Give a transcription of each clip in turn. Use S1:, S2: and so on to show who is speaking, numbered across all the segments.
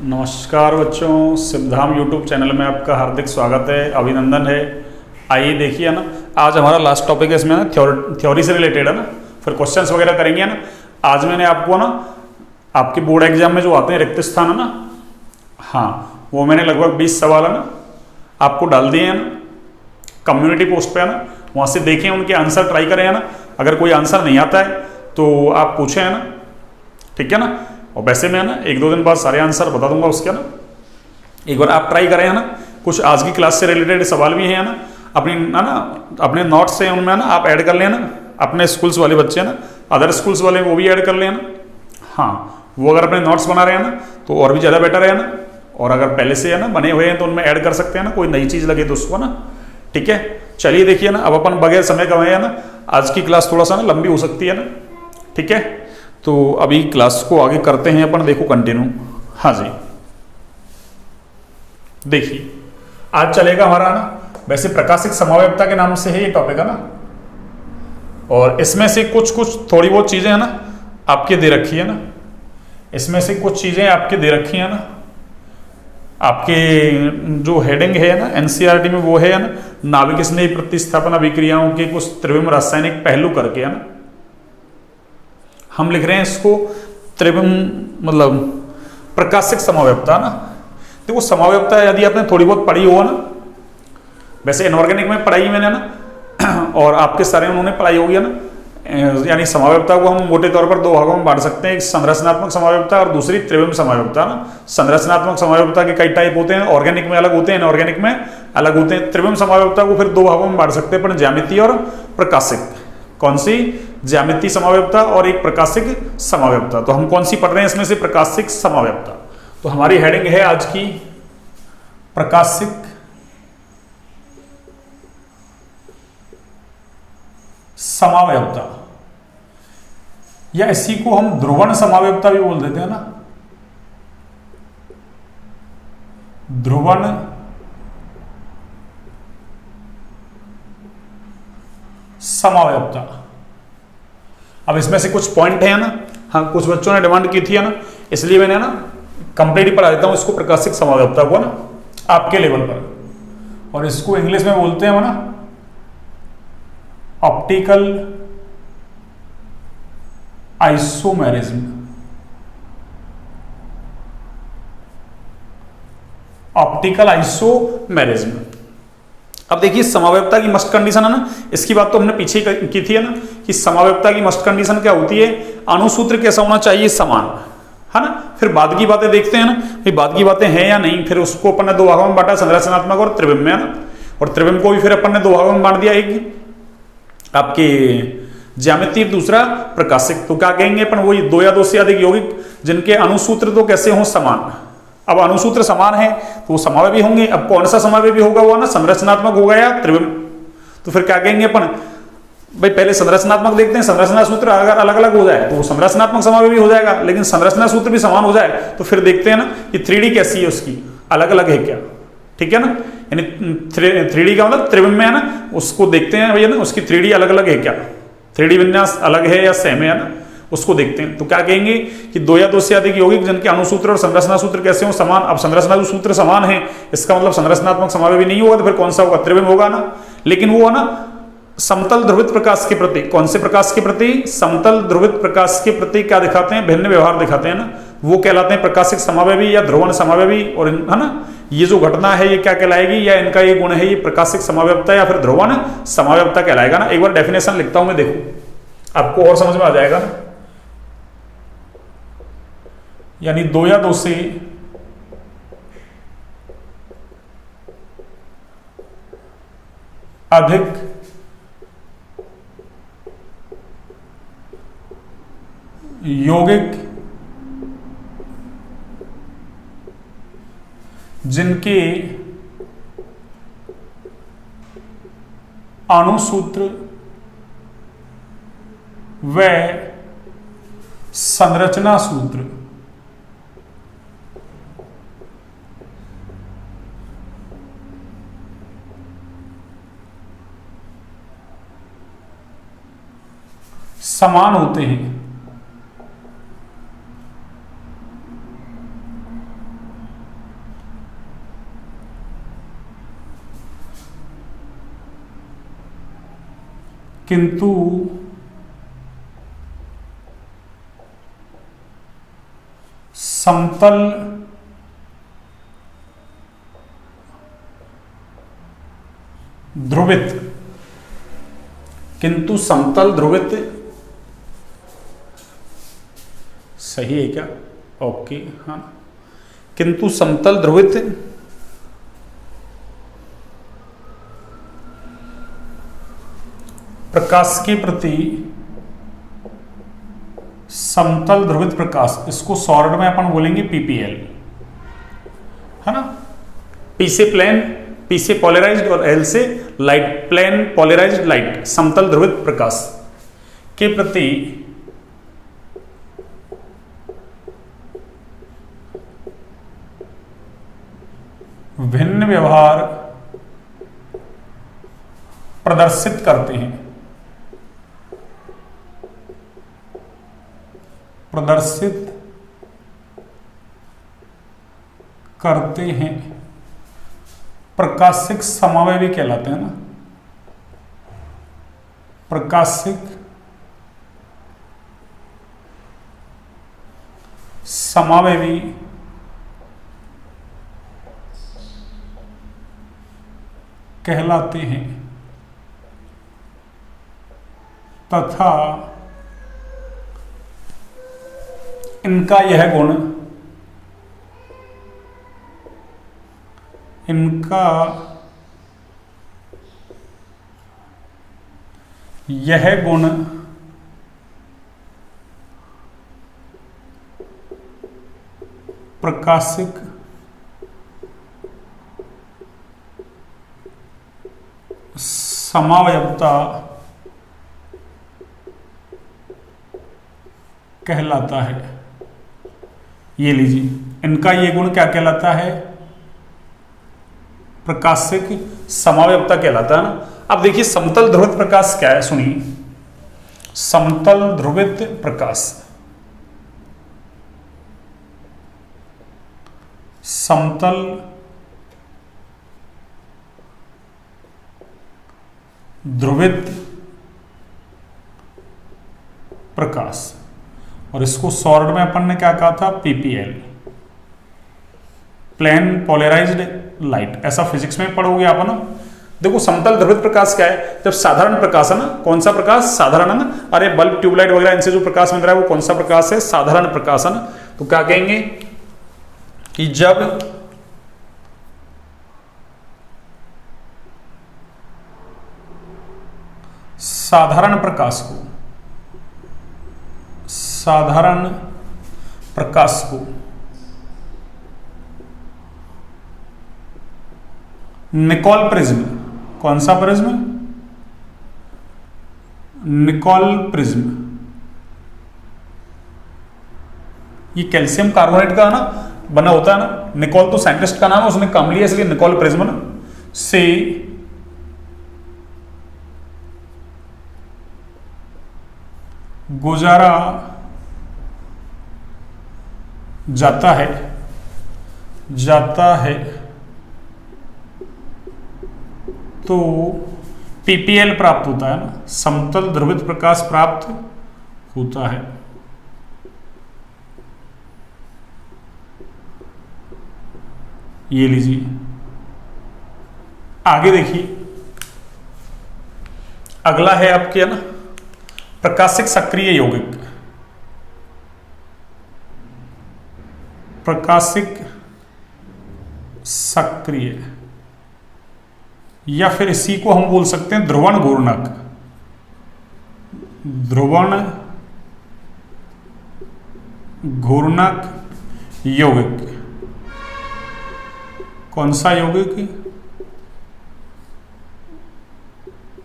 S1: नमस्कार बच्चों, सिद्धधाम YouTube channel में आपका हार्दिक स्वागत है, अभिनंदन है। आइए देखिए ना, आज हमारा लास्ट टॉपिक है इसमें ना थ्योरी से रिलेटेड है ना, फिर क्वेश्चंस वगैरह करेंगे ना। आज मैंने आपको ना आपके बोर्ड एग्जाम में जो आते हैं रिक्त स्थान है ना, हाँ वो मैंने लगभग 20 सवाल है ना आपको डाल दिए हैं ना कम्युनिटी पोस्ट पे है ना, वहाँ से देखें, उनके आंसर ट्राई करें है ना। अगर कोई आंसर नहीं आता है तो आप पूछें है ना, ठीक है ना। और वैसे मैं ना 1-2 दिन बाद सारे आंसर बता दूंगा उसके ना, एक बार आप ट्राई करें है ना। कुछ आज की क्लास से रिलेटेड सवाल भी हैं ना, अपनी है ना अपने नोट्स से उनमें ना आप ऐड कर लें ना। अपने स्कूल्स वाले बच्चे हैं ना, अदर स्कूल्स वाले वो भी ऐड कर लें ना। हाँ, वो अगर अपने नोट्स बना रहे हैं ना तो और भी ज़्यादा बेटर है ना। और अगर पहले से है ना बने हुए हैं तो उनमें ऐड कर सकते हैं ना, कोई नई चीज़ लगे तो उसको ना, ठीक है। चलिए देखिए ना, अब अपन बगैर समय गंवाए है ना, आज की क्लास थोड़ा सा ना लंबी हो सकती है ना, ठीक है। तो अभी क्लास को आगे करते हैं अपन, देखो कंटिन्यू। हाँ जी, देखिए आज चलेगा हमारा ना, वैसे प्रकाशिक समव्यवता के नाम से है ये टॉपिक है ना। और इसमें से कुछ कुछ थोड़ी बहुत चीजें है ना आपके दे रखी है ना, इसमें से कुछ चीजें आपके दे रखी है ना। आपके जो हेडिंग है ना एनसीईआरटी में वो है ना, नाभिक स्नेह प्रतिस्थापन अभिक्रियाओं के कुछ त्रिविम रासायनिक पहलू करके है ना। हम लिख रहे हैं इसको त्रिविम, मतलब प्रकाशिक समव्यवता ना। देखो समव्यवता यदि आपने थोड़ी बहुत पढ़ी हो ना, वैसे इनऑर्गेनिक में पढ़ाई मैंने ना और आपके सारे उन्होंने पढ़ाई होगी है ना। यानी समव्यवता को हम मोटे तौर पर 2 भागों में बांट सकते हैं, एक संरचनात्मक समव्यवता और दूसरी त्रिविम समव्यवता ना। संरचनात्मक समव्यवता के कई टाइप होते हैं, ऑर्गेनिक में अलग होते हैं, इनऑर्गेनिक में अलग होते हैं। त्रिविम समव्यवता को फिर 2 भागों में बांट सकते हैं अपन, ज्यामितीय और प्रकाशिक। कौन सी? ज्यामितीय समव्यवता और एक प्रकाशिक समव्यवता। तो हम कौन सी पढ़ रहे हैं इसमें से? प्रकाशिक समव्यवता। तो हमारी हेडिंग है आज की प्रकाशिक समव्यवता, या इसी को हम ध्रुवण समव्यवता भी बोल देते हैं ना। ध्रुवण समव्यवता। अब इसमें से कुछ पॉइंट है ना, हाँ कुछ बच्चों ने डिमांड की थी है ना, इसलिए मैंने ना कंप्लीट ही पढ़ा देता हूं इसको, प्रकाशिक समव्यवता को ना आपके लेवल पर। और इसको इंग्लिश में बोलते हैं ना ऑप्टिकल आइसोमेरिज्म। Optical isomerism. अब देखिए समव्यवता की मस्ट कंडीशन है ना, इसकी बात तो हमने पीछे की थी है ना, कि समव्यवता की मस्ट कंडीशन क्या होती है? अणुसूत्र कैसा होना चाहिए? समान, है ना। फिर बाद की बातें देखते हैं ना, भाई बाद की बातें हैं या नहीं। फिर उसको अपन ने 2 भागों में बांटा, संरचनात्मक और त्रिविम में है ना। और त्रिविम को भी फिर अपन ने 2 भागों में बांट दिया, एक आपके ज्यामितीय, दूसरा प्रकाशिक। तो क्या कहेंगे अपन? वही 2 या 2 से अधिक यौगिक जिनके अणुसूत्र तो कैसे हों? समान। अब अणुसूत्र समान है तो वो समावयवी होंगे। अब कौन सा समावयवी होगा? वो ना संरचनात्मक होगा या त्रिविम। तो फिर क्या कहेंगे अपन? भाई पहले संरचनात्मक देखते हैं, संरचना सूत्र अगर अलग अलग हो जाए तो वो संरचनात्मक समावयवी हो जाएगा, लेकिन संरचना सूत्र भी समान हो जाए तो फिर देखते हैं ना कि 3D कैसी है, उसकी अलग अलग है क्या, ठीक है ना। यानी 3D का मतलब त्रिविम में है ना, उसको देखते हैं भैया ना, उसकी 3D अलग अलग है क्या, 3D विन्यास अलग है या सेम है ना, उसको देखते हैं। तो क्या कहेंगे कि 2 या 2 से अधिक यौगिक जिनके अणुसूत्र और संरचना सूत्र कैसे हो? समान। अब संरचना सूत्र समान है, इसका मतलब संरचनात्मक समावयवी नहीं होगा, तो फिर कौन सा होगा? त्रिविम होगा ना। लेकिन वो है ना समतल ध्रुवित प्रकाश के प्रति, कौन से प्रकाश के प्रति? समतल ध्रुवित प्रकाश के प्रति क्या दिखाते हैं? भिन्न व्यवहार दिखाते हैं ना, वो कहलाते हैं प्रकाशिक समव्ययवी या ध्रुवण समव्ययवी। और है ना ये जो घटना है ये क्या कहलाएगी, या इनका ये गुण है, ये प्रकाशिक समव्यवता या फिर ध्रुवण समव्यवता कहलाएगा ना। एक बार डेफिनेशन लिखता हूं मैं, देखो आपको और समझ में आ जाएगा ना। यानी 2 या 2 से अधिक यौगिक जिनके अणुसूत्र व संरचना सूत्र समान होते हैं, किंतु समतल ध्रुवित, किंतु समतल ध्रुवित, सही है क्या? ओके, हाँ, किंतु समतल ध्रुवित प्रकाश के प्रति, समतल ध्रुवित प्रकाश, इसको शॉर्ट में अपन बोलेंगे पीपीएल, है ना। पी से प्लेन, पी से पॉलराइज्ड और एल से लाइट, प्लेन पॉलराइज्ड लाइट, समतल ध्रुवित प्रकाश के प्रति भिन्न व्यवहार प्रदर्शित करते हैं, प्रदर्शित करते हैं, प्रकाशिक समावयवी कहलाते हैं ना, प्रकाशिक समावयवी कहलाते हैं तथा इनका यह गुण, इनका यह गुण प्रकाशिक समावयवता कहलाता है। ये लीजिए, इनका ये गुण क्या कहलाता है? प्रकाशिक समावयवता कहलाता है ना। अब देखिए समतल ध्रुवित प्रकाश क्या है, सुनिए। समतल ध्रुवित प्रकाश, समतल ध्रुवित प्रकाश, और इसको शॉर्ट में अपन ने क्या कहा था? पीपीएल, प्लेन पोलराइज्ड लाइट, ऐसा फिजिक्स में पढ़ोगे आप ना। देखो समतल ध्रुवित प्रकाश क्या है? जब साधारण प्रकाश है ना, कौन सा प्रकाश? साधारण है ना। अरे बल्ब ट्यूबलाइट वगैरह इनसे जो प्रकाश मिल रहा है वो कौन सा प्रकाश है? साधारण प्रकाश है ना। तो क्या कहेंगे कि जब साधारण प्रकाश को, साधारण प्रकाश को निकोल प्रिज्म, कौन सा प्रिज्म? निकोल प्रिज्म, ये कैल्शियम कार्बोनेट का ना बना होता है ना। निकोल तो साइंटिस्ट का नाम है, उसने काम लिया इसलिए निकोल प्रिज्म ना से गुजारा जाता है तो पीपीएल प्राप्त होता है ना, समतल ध्रुवित प्रकाश प्राप्त होता है। ये लीजिए, आगे देखिए, अगला है आपके ना प्रकाशिक सक्रिय यौगिक, प्रकाशिक सक्रिय, या फिर इसी को हम बोल सकते हैं ध्रुवण घूर्णक, ध्रुवण घूर्णक यौगिक। कौन सा यौगिक?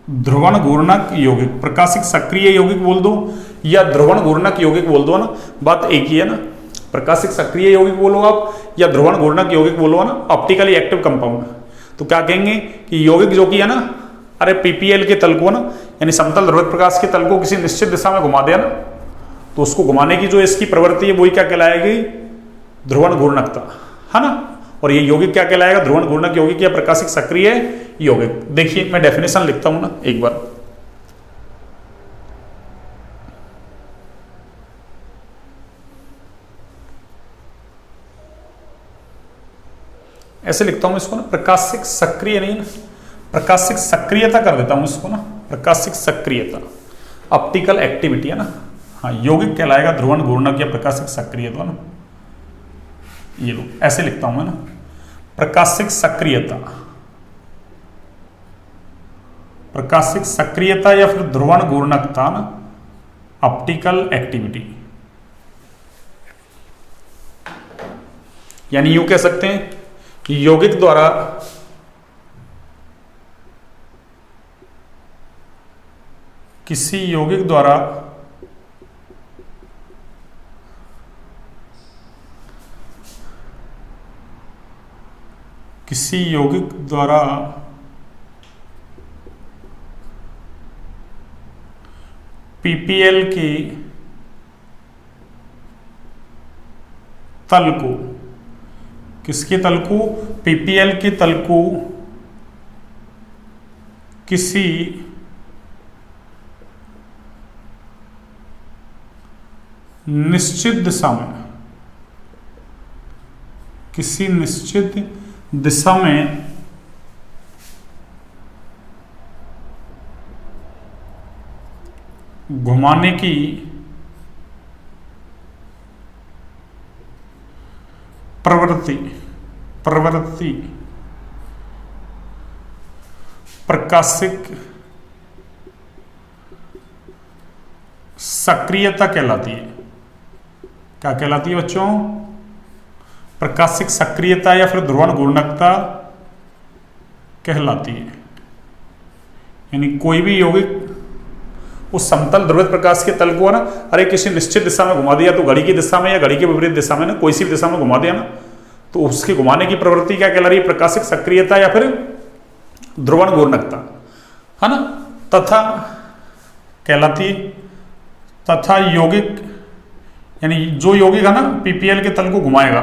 S1: ध्रुवण घूर्णक यौगिक। प्रकाशिक सक्रिय यौगिक बोल दो या ध्रुवण घूर्णक यौगिक बोल दो ना, बात एक ही है ना। प्रकाशिक सक्रिय यौगिक बोलो आप या ध्रुवण घूर्णक यौगिक बोलो ना, ऑप्टिकली एक्टिव कंपाउंड। तो क्या कहेंगे कि यौगिक जो कि है ना, अरे पीपीएल के तल को ना, यानी समतल ध्रुवित प्रकाश के तल को किसी निश्चित दिशा में घुमा दिया ना, तो उसको घुमाने की जो इसकी प्रवृत्ति है वही क्या कहलाएगी? ध्रुवण घूर्णकता, है ना। और ये यौगिक क्या कहलाएगा? ध्रुवण घूर्णक यौगिक या प्रकाशिक सक्रिय यौगिक। देखिए मैं डेफिनेशन लिखता हूं ना एक बार। ऐसे लिखता हूं इसको ना, प्रकाशिक सक्रिय नहीं ना, प्रकाशिक सक्रियता कर देता हूं इसको ना, प्रकाशिक सक्रियता, ऑप्टिकल एक्टिविटी है ना। हाँ, यौगिक कहलाएगा ध्रुवण घूर्णक या प्रकाशिक सक्रियता ना, ये लो ऐसे लिखता हूं मैं ना, प्रकाशिक सक्रियता, प्रकाशिक सक्रियता या फिर ध्रुवण घूर्णकता ना, ऑप्टिकल एक्टिविटी। यानी यूं कह सकते हैं कि यौगिक द्वारा किसी यौगिक द्वारा किसी यौगिक द्वारा पीपीएल के तल को, किसके तल को, पीपीएल के तल को किसी निश्चित दिशा में, किसी निश्चित दिशा में घुमाने की प्रवृत्ति प्रकाशिक सक्रियता कहलाती है। क्या कहलाती है बच्चों? प्रकाशिक सक्रियता या फिर ध्रुवण घूर्णकता कहलाती है। यानी कोई भी यौगिक उस समतल ध्रुवित प्रकाश के तल को है ना, अरे किसी निश्चित दिशा में घुमा दिया, तो घड़ी की दिशा में या घड़ी के विपरीत दिशा में ना, कोई सी भी दिशा में घुमा दिया ना, तो उसके घुमाने की प्रवृत्ति क्या कहला रही है? प्रकाशिक सक्रियता या फिर ध्रुवण घूर्णकता, है ना। तथा कहलाती, तथा यौगिक, यानी जो यौगिक है ना पीपीएल के तल को घुमाएगा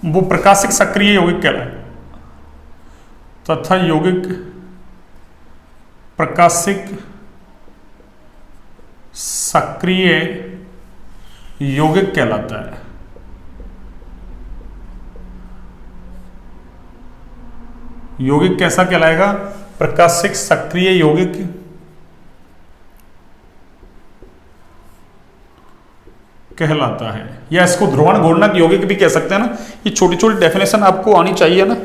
S1: वो प्रकाशिक सक्रिय यौगिक कहलाएगा। तथा यौगिक प्रकाशिक सक्रिय यौगिक कहलाता है। यौगिक कैसा कहलाएगा? प्रकाशिक सक्रिय यौगिक कहलाता है, या इसको ध्रुवण घूर्णक यौगिक भी कह सकते हैं ना। ये छोटी छोटी डेफिनेशन आपको आनी चाहिए ना।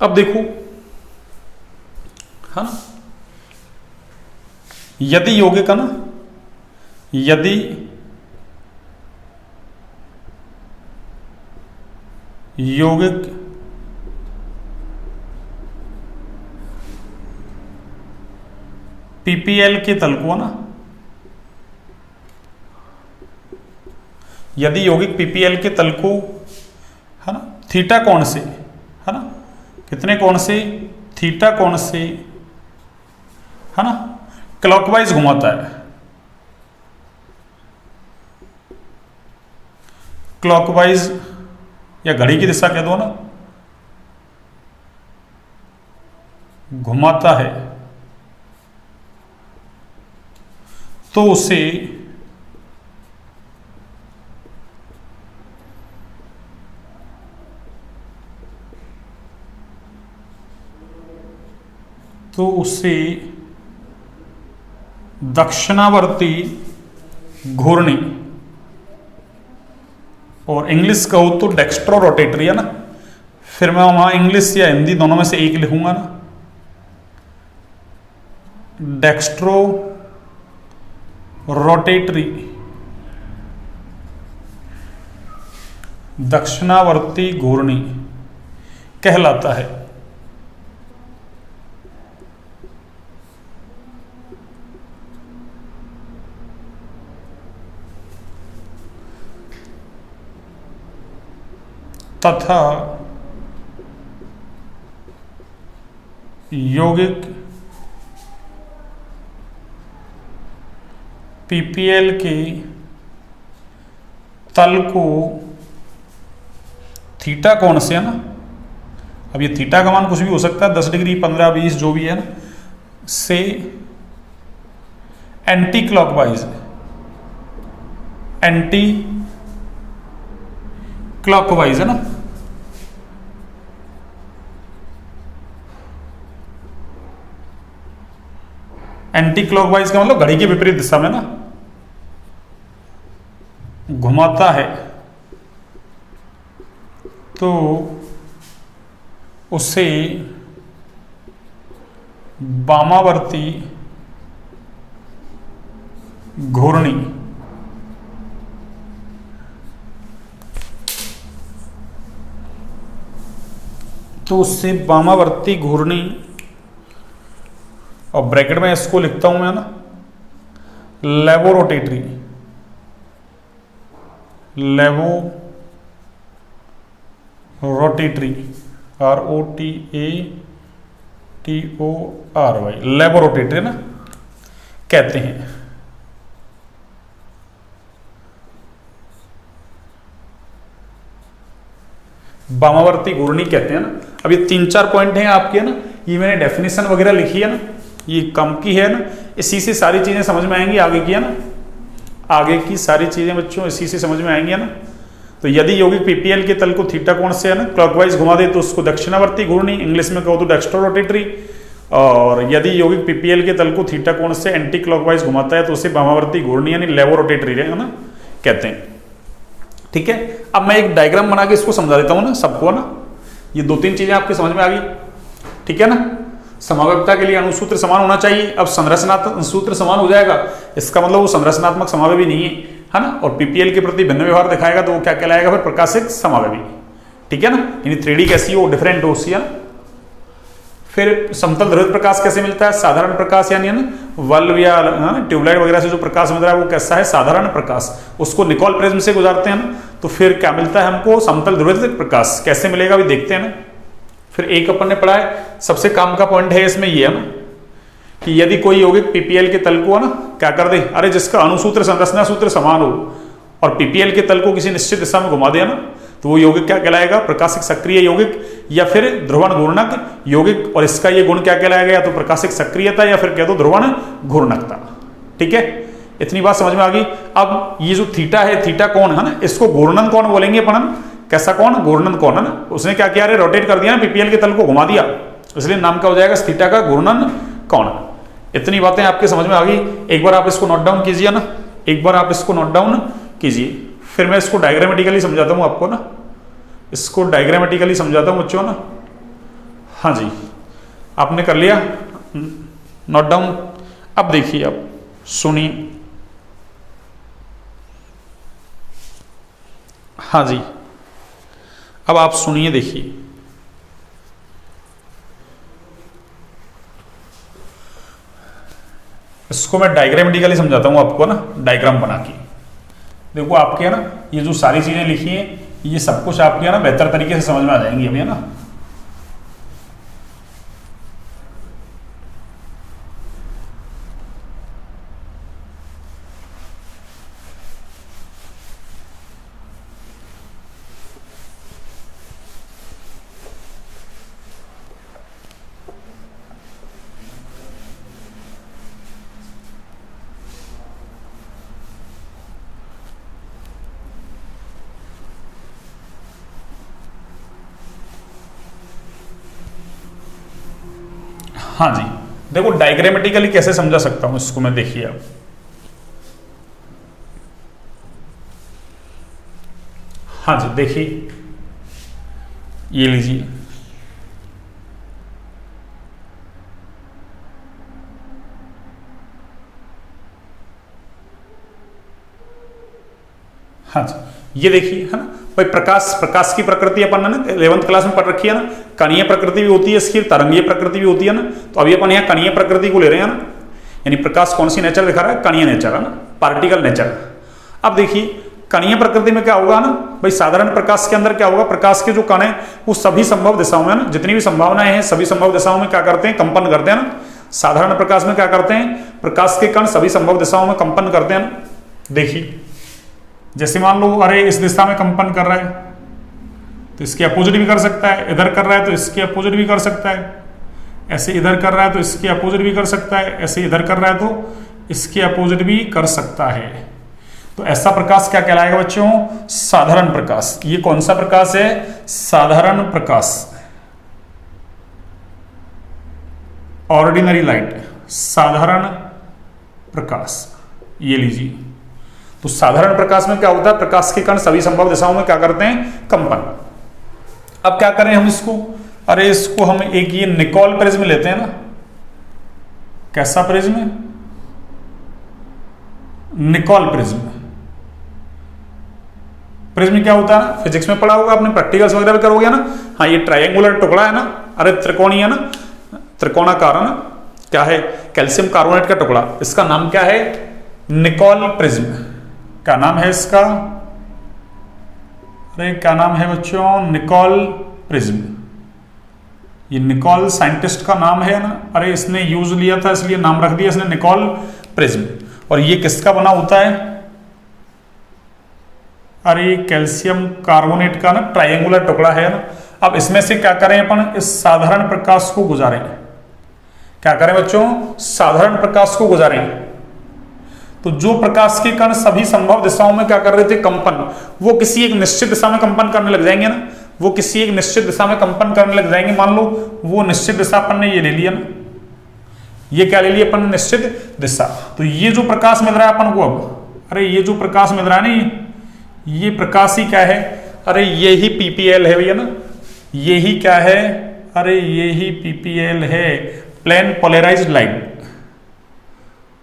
S1: अब देखो, है ना, यदि यौगिक है ना, यदि यौगिक पीपीएल के तल को, है ना, यदि यौगिक पीपीएल के तल को, है ना, थीटा कोण से, है ना, कितने कोण से? थीटा कोण से, है ना, क्लॉकवाइज घुमाता है, क्लॉकवाइज या घड़ी की दिशा कह दो ना, घुमाता है, तो उसे दक्षिणावर्ती घूर्णी, और इंग्लिश कहो तो डेक्स्ट्रो रोटेटरी, है ना। फिर मैं वहां इंग्लिश या हिंदी दोनों में से एक लिखूंगा ना, डेक्स्ट्रो रोटेटरी, दक्षिणावर्ती घूर्णी कहलाता है। तथा यौगिक पीपीएल के तल को थीटा कोण से, है ना, अब ये थीटा का मान कुछ भी हो सकता है, 10 डिग्री, 15, 20 जो भी है ना, से एंटी क्लॉकवाइज, एंटी क्लॉकवाइज है ना, एंटी क्लॉकवाइज का मतलब घड़ी के विपरीत दिशा में ना घुमाता है, तो उसे वामावर्ती घूर्णी तो उससे वामावर्ती घूर्णी, और ब्रैकेट में इसको लिखता हूं मैं ना लेवोरोटेटरी, लेवोरोटेटरी ROTATORY, लेवोरोटेटरी ना कहते हैं। वामावर्ती घूर्णी कहते हैं ना। अब ये 3-4 पॉइंट हैं आपके ना, ये मैंने डेफिनेशन वगैरह लिखी है ना, ये कम की है ना, इसी से सारी चीजें समझ में आएंगी आगे की है ना, आगे की सारी चीजें बच्चों इसी से समझ में आएंगी है ना। तो यदि यौगिक पीपीएल के तल को थीटा कोण से है ना क्लॉकवाइज घुमा दे तो उसको दक्षिणावर्ती घूर्णी, इंग्लिश में कहो तो डेक्स्ट्रोरोटेटरी, और यदि यौगिक पीपीएल के तल को थीटा कोण से एंटी क्लॉकवाइज घुमाता है तो उसे वामावर्ती घूर्णी यानी लेवोरोटेटरी है ना कहते हैं। ठीक है, अब मैं एक डायग्राम बना के इसको समझा देता हूं ना सबको ना, ये 2-3 चीजें आपके समझ में आ गई। ठीक है ना, समावयवता के लिए अणुसूत्र समान होना चाहिए। अब संरचनात्मक सूत्र समान हो जाएगा, इसका मतलब वो संरचनात्मक समावयवी नहीं है ना, और पीपीएल के प्रति भिन्न व्यवहार दिखाएगा तो वो क्या कहलाएगा फिर प्रकाशिक समावयवी। ठीक है ना, यानी 3D कैसी हो, डिफरेंट हो उसकी है ना। फिर समतल ध्रुवित प्रकाश कैसे मिलता है, साधारण प्रकाश यानी है ना बल्ब या ट्यूबलाइट वगैरह से जो प्रकाश मिल रहा है वो कैसा है, साधारण प्रकाश, उसको निकोल प्रिज्म से गुजारते हैं ना, तो फिर क्या मिलता है हमको, समतल ध्रुवित प्रकाश। कैसे मिलेगा अभी देखते हैं ना। फिर एक अपन ने पढ़ा है, सबसे काम का पॉइंट है इसमें ये है ना कि यदि कोई यौगिक पीपीएल के तल को ना क्या कर दे, अरे जिसका अणुसूत्र संरचना सूत्र समान हो और पीपीएल के तल को किसी निश्चित दिशा में घुमा दिया ना, तो वो यौगिक क्या कहलाएगा, प्रकाशिक सक्रिय यौगिक या फिर ध्रुवण घूर्णक यौगिक, और इसका ये गुण क्या कहलाएगा, या तो प्रकाशिक सक्रियता या फिर कह दो ध्रुवण घूर्णकता। ठीक है, इतनी बात समझ में आ गई। अब ये जो थीटा है, थीटा कोण है ना, इसको घूर्णन कोण बोलेंगे अपन। कैसा कोण, घूर्णन कोण है ना। उसने क्या किया, रोटेट कर दिया ना, पीपीएल के तल को घुमा दिया, इसलिए नाम क्या हो जाएगा, थीटा का घूर्णन कोण। इतनी बातें आपके समझ में आ गई। एक बार आप इसको नोट डाउन कीजिए ना, एक बार आप इसको नोट डाउन कीजिए, फिर मैं इसको डायग्रामेटिकली समझाता हूं आपको ना, इसको डायग्रामेटिकली समझाता हूं बच्चों ना। हाँ जी, आपने कर लिया नोट डाउन। अब देखिए, अब सुनिए। हाँ जी, अब आप सुनिए, देखिए इसको मैं डायग्रामेटिकली समझाता हूं आपको ना, डायग्राम बना के। देखो आपके है ना ये जो सारी चीजें लिखी हैं, ये सब कुछ आपके है ना बेहतर तरीके से समझ में आ जाएंगी अभी है ना। हाँ जी, देखो डायग्रामेटिकली कैसे समझा सकता हूं इसको मैं, देखिए आप। हाँ जी, देखिए ये लीजिए, हाँ जी ये देखिए है ना भाई, प्रकाश की प्रकृति अपन ने ना 11th क्लास में पढ़ रखी है ना, कणीय प्रकृति भी होती है इसकी, तरंगीय प्रकृति भी होती है ना। तो अभी अपन यहाँ कणीय प्रकृति को ले रहे हैं ना, यानी प्रकाश कौन सी नेचर दिखा रहा है, कणीय नेचर है ना, पार्टिकल नेचर। अब देखिए कणीय प्रकृति में क्या होगा ना भाई, साधारण प्रकाश के अंदर क्या होगा, प्रकाश के जो कण है वो सभी संभव दिशाओं में ना, जितनी भी संभावनाएं हैं सभी संभव दिशाओं में क्या करते हैं, कंपन करते हैं ना। साधारण प्रकाश में क्या करते हैं, प्रकाश के कण सभी संभव दिशाओं में कंपन करते हैं ना। देखिए जैसे मान लो अरे इस दिशा में कंपन कर रहा है तो इसके अपोजिट भी कर सकता है, इधर कर रहा है तो इसके अपोजिट भी कर सकता है, ऐसे इधर कर रहा है तो इसके अपोजिट भी कर सकता है, ऐसे इधर कर रहा है तो इसके अपोजिट भी कर सकता है। तो ऐसा प्रकाश क्या कहलाएगा बच्चों? साधारण प्रकाश। ये कौन सा प्रकाश है? साधारण प्रकाश, ऑर्डिनरी लाइट, साधारण प्रकाश। ये लीजिए, तो साधारण प्रकाश में क्या होता है? प्रकाश के कण सभी संभव दिशाओं में क्या करते हैं? कंपन। अब क्या करें हम इसको? अरे इसको हम एक ये निकोल प्रिज्म लेते हैं ना। कैसा प्रिज्म? Nicol prism. प्रिज्म क्या होता है? फिजिक्स में पढ़ा होगा आपने, प्रैक्टिकल्स वगैरह भी करोगे ना। हाँ, ये ट्रायंगुलर टुकड़ा है ना, अरे त्रिकोणीय है ना, त्रिकोणाकार है ना। क्या है? कैल्शियम कार्बोनेट का टुकड़ा। इसका नाम क्या है? Nicol prism. क्या नाम है इसका? अरे क्या नाम है बच्चों? Nicol prism. ये निकोल साइंटिस्ट का नाम है ना। अरे इसने यूज लिया था इसलिए नाम रख दिया इसने निकोल प्रिज्म। और ये किसका बना होता है? अरे कैल्शियम कार्बोनेट का ना ट्रायंगुलर टुकड़ा है ना। अब इसमें से क्या करें अपन? इस साधारण प्रकाश को गुजारें। क्या करें बच्चों? साधारण प्रकाश को गुजारें। तो जो प्रकाश के कण सभी संभव दिशाओं में क्या कर रहे थे? कंपन। वो किसी एक निश्चित दिशा में कंपन करने लग जाएंगे ना। वो किसी एक निश्चित दिशा में कंपन करने लग जाएंगे। मान लो वो निश्चित दिशा अपन ने ये ले लिया ना। ये क्या ले लिया अपन? निश्चित दिशा। तो ये जो प्रकाश मिल रहा है अपन को अब, अरे ये जो प्रकाश मिल रहा है ना, ये प्रकाश ही क्या है? अरे ये ही पीपीएल है भैया ना। ये ही क्या है? अरे ये ही पीपीएल है, प्लेन पोलराइज्ड लाइट।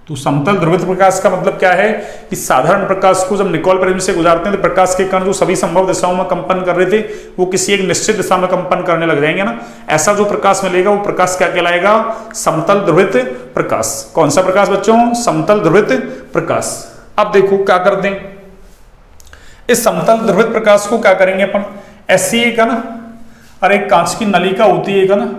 S1: तो समतल ध्रुवित प्रकाश का मतलब क्या है? कि साधारण प्रकाश को जब निकोल प्रिज्म से गुजारते हैं तो प्रकाश के कण जो सभी संभव दिशाओं में कंपन कर रहे थे वो किसी एक निश्चित दिशा में कंपन करने लग जाएंगे ना। ऐसा जो प्रकाश मिलेगा वो प्रकाश क्या कहलाएगा? समतल ध्रुवित प्रकाश। कौन सा प्रकाश बच्चों? समतल ध्रुवित प्रकाश। अब देखो क्या करते हैं, इस समतल ध्रुवित प्रकाश को क्या करेंगे अपन? ऐसी एक है ना, अरे कांच की नलिका होती है एक ना,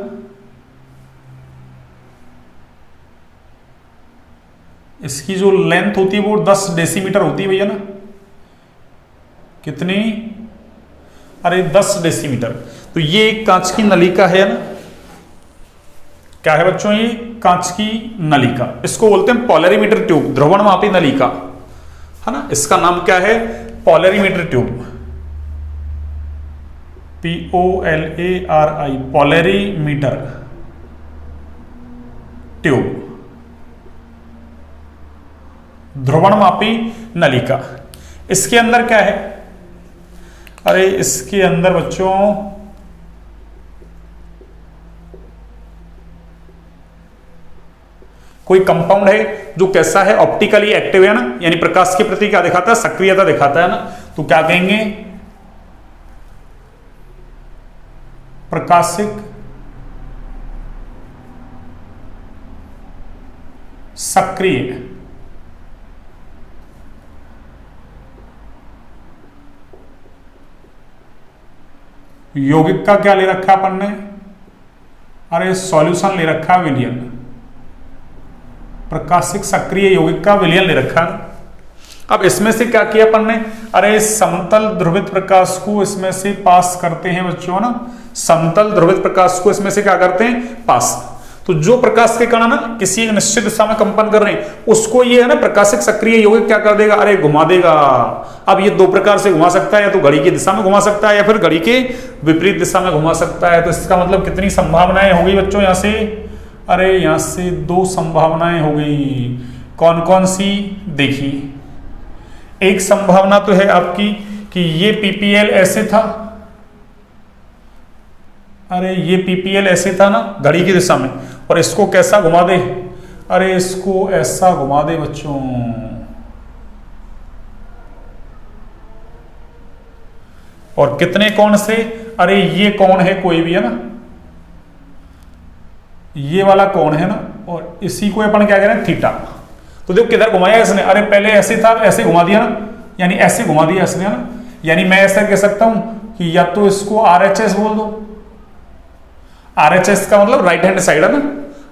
S1: इसकी जो लेंथ होती है वो 10 डेसीमीटर होती है भैया ना। कितनी? अरे 10 डेसीमीटर। तो ये एक कांच की नलिका है ना। क्या है बच्चों? ये कांच की नलिका। इसको बोलते हैं पोलरीमीटर ट्यूब, ध्रुवणमापी नलिका है ना। इसका नाम क्या है? Polarimeter tube, POLARI, polarimeter tube, ध्रुवणमापी नलिका। इसके अंदर क्या है? अरे इसके अंदर बच्चों कोई कंपाउंड है जो कैसा है? ऑप्टिकली एक्टिव है ना, यानी प्रकाश के प्रति क्या दिखाता है? सक्रियता दिखाता है ना। तो क्या कहेंगे? प्रकाशिक सक्रिय। यौगिक का क्या ले रखा अपन ने? अरे सॉल्यूशन ले रखा विलयन। प्रकाशिक सक्रिय यौगिक का विलयन ले रखा है। अब इसमें से क्या किया अपन ने? अरे समतल ध्रुवित प्रकाश को इसमें से पास करते हैं बच्चों ना। समतल ध्रुवित प्रकाश को इसमें से क्या करते हैं? पास। तो जो प्रकाश के कण ना किसी एक निश्चित दिशा में कंपन कर रहे हैं उसको ये है ना प्रकाशिक सक्रिय यौगिक क्या कर देगा? अरे घुमा देगा। अब ये दो प्रकार से घुमा सकता है, या तो घड़ी की दिशा में घुमा सकता है या फिर घड़ी के विपरीत दिशा में घुमा सकता है। तो इसका मतलब कितनी संभावनाएं हो गई बच्चों यहां से? अरे यहां से 2 संभावनाएं हो गई। कौन कौन सी? देखिए, एक संभावना तो है आपकी कि ये पीपीएल ऐसे था। अरे ये पीपीएल ऐसे था ना घड़ी की दिशा में, और इसको कैसा घुमा दे? अरे इसको ऐसा घुमा दे बच्चों। और कितने कोण से? अरे ये कोण है कोई भी है ना, ये वाला कोण है ना, और इसी को अपन क्या कह रहे हैं? थीटा। तो देखो किधर घुमाया इसने? अरे पहले ऐसे था, ऐसे घुमा दिया ना, यानी ऐसे घुमा दिया इसने ना। यानी मैं ऐसा कह सकता हूं कि या तो इसको RHS बोल दो। RHS का मतलब राइट हैंड साइड है ना।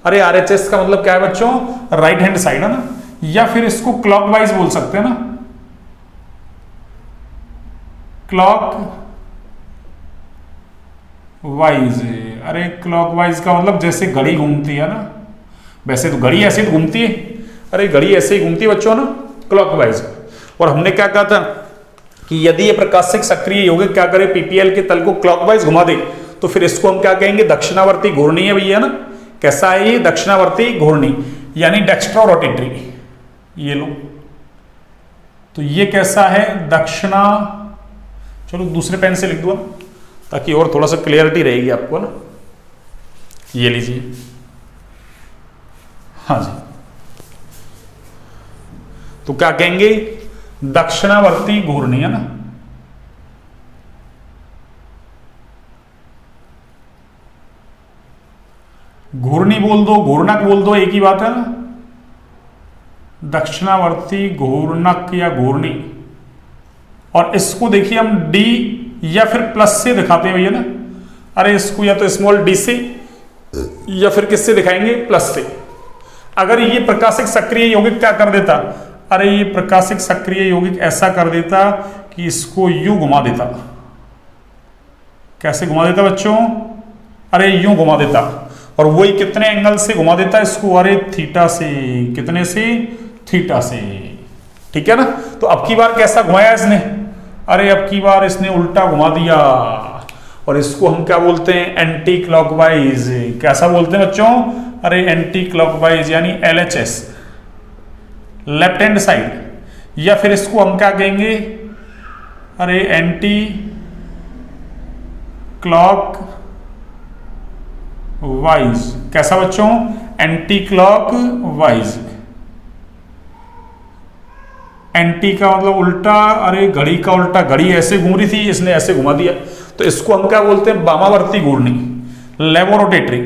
S1: अरे RHS का मतलब क्या है बच्चों? राइट हैंड साइड है ना। या फिर इसको क्लॉकवाइज बोल सकते हैं ना, क्लॉक वाइज। अरे क्लॉकवाइज का मतलब जैसे घड़ी घूमती है ना, वैसे तो घड़ी ऐसे तो घूमती है। अरे घड़ी ऐसे ही घूमती है बच्चों ना, क्लॉकवाइज। और हमने क्या कहा था कि यदि ये प्रकाशिक सक्रिय यौगिक क्या करे, पीपीएल के तल को क्लॉकवाइज घुमा दे, तो फिर इसको हम क्या कहेंगे, दक्षिणावर्ती घूर्णी है भैया ना। कैसा है ये, दक्षिणावर्ती घूर्णी यानी डेक्स्ट्रो रोटेटरी। ये लो, तो ये कैसा है, दक्षिणा, चलो दूसरे पेन से लिख दो ना ताकि और थोड़ा सा क्लियरिटी रहेगी आपको ना। ये लीजिए, हाँ जी, तो क्या कहेंगे, दक्षिणावर्ती घूर्णी है ना। घूर्णी बोल दो, घूर्णक बोल दो, एक ही बात है ना। दक्षिणावर्ती घूर्णक या घूर्णी। और इसको देखिए हम डी या फिर प्लस से दिखाते हैं भैया ना। अरे इसको या तो स्मॉल डी से या फिर किससे दिखाएंगे, प्लस से। अगर ये प्रकाशिक सक्रिय यौगिक क्या कर देता, अरे ये प्रकाशिक सक्रिय यौगिक ऐसा कर देता कि इसको यूं घुमा देता। कैसे घुमा देता बच्चों, अरे यूं घुमा देता। और वही कितने एंगल से घुमा देता इसको, अरे थीटा से। कितने से, थीटा से। ठीक है ना। तो अब की बार कैसा घुमाया इसने, अरे अब की बार इसने उल्टा घुमा दिया। और इसको हम क्या बोलते हैं, एंटी क्लॉकवाइज। कैसा बोलते हैं बच्चों, अरे एंटी क्लॉकवाइज यानी LHS, लेफ्ट हैंड साइड। या फिर इसको हम क्या कहेंगे, अरे एंटी क्लॉक वाइज। कैसा बच्चों, एंटी क्लॉक वाइज। एंटी का मतलब उल्टा, अरे घड़ी का उल्टा, घड़ी ऐसे घूम रही थी, इसने ऐसे घुमा दिया। तो इसको हम क्या बोलते हैं, वामावर्ती घूर्णी, लेवोरोटेटरी।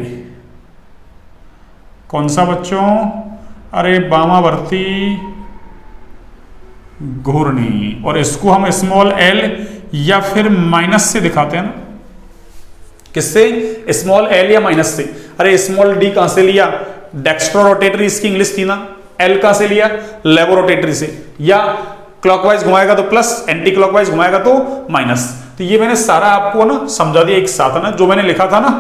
S1: कौन सा बच्चों, अरे वामावर्ती घूर्णी। और इसको हम स्मॉल l या फिर माइनस से दिखाते हैं ना। किससे, स्मॉल l या माइनस से। अरे स्मॉल d कहां से लिया, डेक्स्ट्रो रोटेटरी इसकी इंग्लिश थी ना। l कहां से लिया, लेवोरोटेटरी से। या क्लॉकवाइज घुमाएगा तो प्लस, एंटी क्लॉकवाइज घुमाएगा तो माइनस। तो ये मैंने सारा आपको ना समझा दिया एक साथ ना, जो मैंने लिखा था ना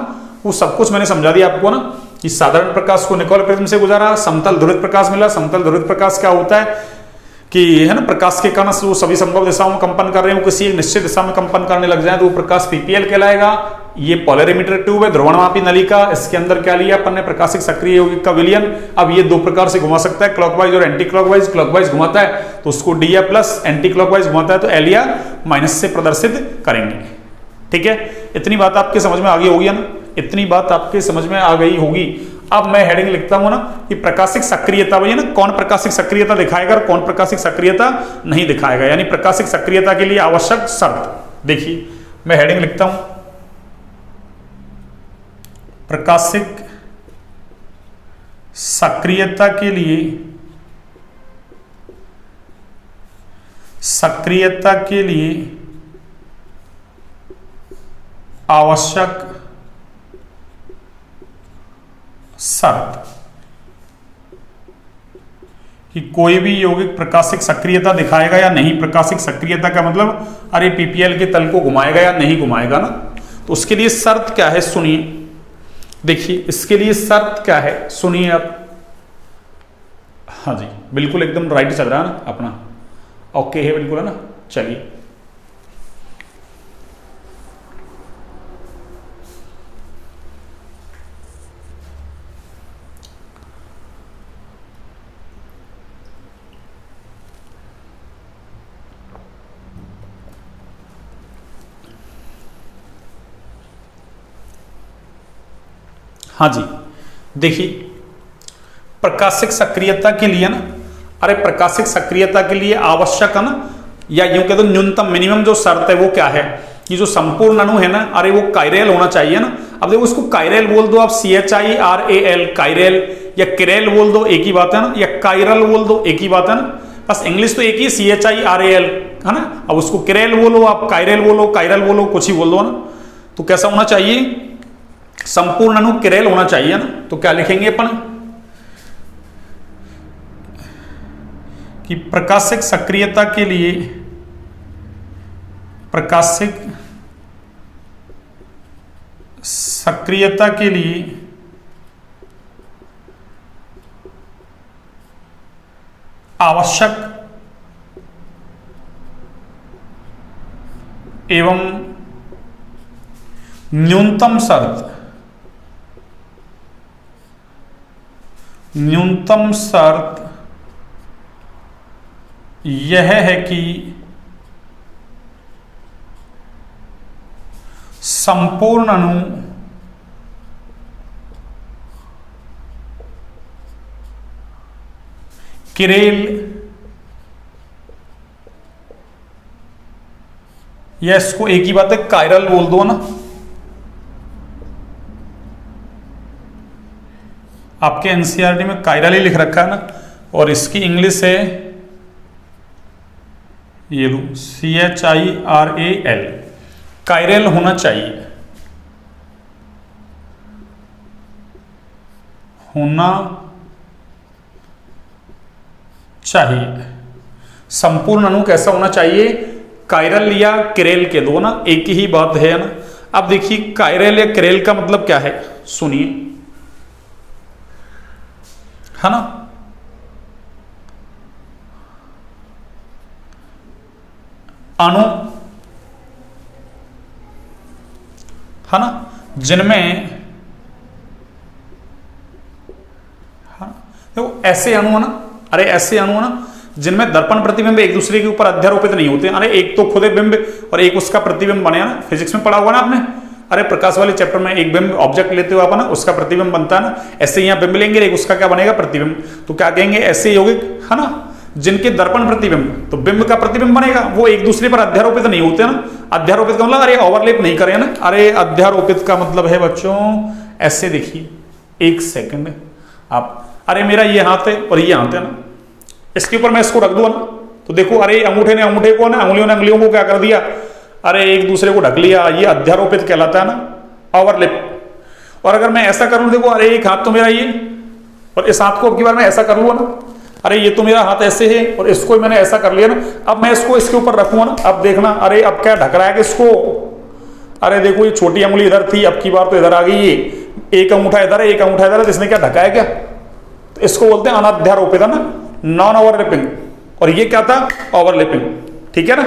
S1: वो सब कुछ मैंने समझा दिया आपको ना। कि साधारण प्रकाश को निकोल प्रिज्म से गुजारा, समतल ध्रुवित प्रकाश मिला। समतल ध्रुवित प्रकाश क्या होता है कि है ना, प्रकाश के कण वो सभी संभव दिशाओं में कंपन कर रहे हैं, वो किसी एक निश्चित दिशा में कंपन करने लग जाए तो वो प्रकाश पीपीएल कहलाएगा। ये पोलरिमीटर ट्यूब है, ध्रुवणमापी नलिका। इसके अंदर क्या लिया अपन ने, प्रकाशिक सक्रिय यौगिक का विलयन। अब ये दो प्रकार से घुमा सकता है, क्लॉकवाइज और एंटी क्लॉकवाइज। क्लॉकवाइज घुमाता है तो उसको डी या प्लस, एंटी क्लॉकवाइज घुमाता है तो एल या माइनस से प्रदर्शित करेंगे। ठीक है, इतनी बात आपके समझ में आ गई होगी ना, इतनी बात आपके समझ में आ गई होगी। अब मैं हेडिंग लिखता हूं ना कि प्रकाशिक सक्रियता, भैया ना कौन प्रकाशिक सक्रियता दिखाएगा और कौन प्रकाशिक सक्रियता नहीं दिखाएगा, यानी प्रकाशिक सक्रियता के लिए आवश्यक शर्त। देखिए मैं हेडिंग लिखता हूं, प्रकाशिक सक्रियता के लिए, सक्रियता के लिए आवश्यक शर्त कि कोई भी यौगिक प्रकाशिक सक्रियता दिखाएगा या नहीं। प्रकाशिक सक्रियता का मतलब अरे पीपीएल के तल को घुमाएगा या नहीं घुमाएगा ना। तो उसके लिए शर्त क्या है सुनिए, देखिए इसके लिए शर्त क्या है सुनिए आप। हाँ जी बिल्कुल एकदम राइट चल रहा है ना अपना, ओके है बिल्कुल है ना। चलिए हाँ जी देखिए प्रकाशिक सक्रियता के लिए ना, अरे प्रकाशिक सक्रियता के लिए आवश्यक है ना, या यूं कह दो न्यूनतम मिनिमम जो शर्त है वो क्या है कि जो संपूर्ण अणु है ना, अरे वो कायरेल होना चाहिए ना। अब देखो इसको कायरेल बोल दो आप, CHIRAL कायरेल, या किरेल बोल दो एक ही बात है ना, या कायरल बोल दो एक ही बात है ना। बस इंग्लिश तो एक ही CHIRAL है ना। अब उसको किरेल बोलो आप, कायरेल बोलो, कायरल बोलो, कुछ ही बोल दो ना। तो कैसा होना चाहिए, संपूर्ण अणु किरेल होना चाहिए ना। तो क्या लिखेंगे अपन कि प्रकाशिक सक्रियता के लिए, प्रकाशिक सक्रियता के लिए आवश्यक एवं न्यूनतम शर्त यह है कि संपूर्ण अणु किरेल या इसको एक ही बात है कायरल बोल दो ना, आपके एनसीईआरटी में कायरल ही लिख रखा है ना, और इसकी इंग्लिश है ये लो CHIRAL, कायरल होना चाहिए, होना चाहिए। संपूर्ण अणु कैसा होना चाहिए, कायरल या किरेल के दो ना, एक ही बात है ना। अब देखिए कायरल या किरेल का मतलब क्या है, सुनिए, है ना। अणु है ना जिनमें, हाँ देखो ऐसे अणु है ना, अरे ऐसे अणु है ना जिनमें दर्पण प्रतिबिंब एक दूसरे के ऊपर अध्यारोपित नहीं होते। अरे एक तो खुद बिंब और एक उसका प्रतिबिंब बने ना, फिजिक्स में पढ़ा हुआ ना आपने। अरे प्रकाश वाले चैप्टर में एक बिंब ऑब्जेक्ट लेते हो आप ना, उसका प्रतिबिंब बनता है ना, ऐसे यहाँ बिंब लेंगे, एक उसका क्या बनेगा प्रतिबिंब, तो क्या कहेंगे ऐसे यौगिक है ना जिनके दर्पण प्रतिबिंब, तो बिंब का प्रतिबिंब बनेगा, वो एक दूसरे पर अध्यारोपित नहीं होते ना। अध्यारोपित का मतलब अरे ओवरलैप नहीं करे ना, अरे अध्यारोपित का मतलब है बच्चों ऐसे, देखिए एक सेकंड आप, अरे मेरा ये हाथ है और ये हाथ है ना, इसके ऊपर मैं इसको रख दूं ना, तो देखो अरे अंगूठे ने अंगूठे को ना, अंगुलियों ने अंगुलियों को क्या कर दिया, अरे एक दूसरे को ढक लिया, ये अध्यारोपित कहलाता है ना, ओवरलैप। और अगर मैं ऐसा करूं, देखो अरे एक हाथ तो मेरा ये, और इस हाथ को अब की बार मैं ऐसा कर लूंगा ना, अरे ये तो मेरा हाथ ऐसे है और इसको मैंने ऐसा कर लिया ना, अब मैं इसको इसके ऊपर रखूंगा ना, अब देखना अरे अब क्या ढक रहा है किसको, अरे देखो ये छोटी अंगुली इधर थी, अब की बार तो इधर आ गई, ये एक अंगूठा इधर है एक अंगूठा इधर है, इसने क्या ढका है क्या, तो इसको बोलते हैं अनाध्यारोपित है ना, नॉन ओवरलैपिंग, और ये क्या था ओवरलैपिंग, ठीक है ना।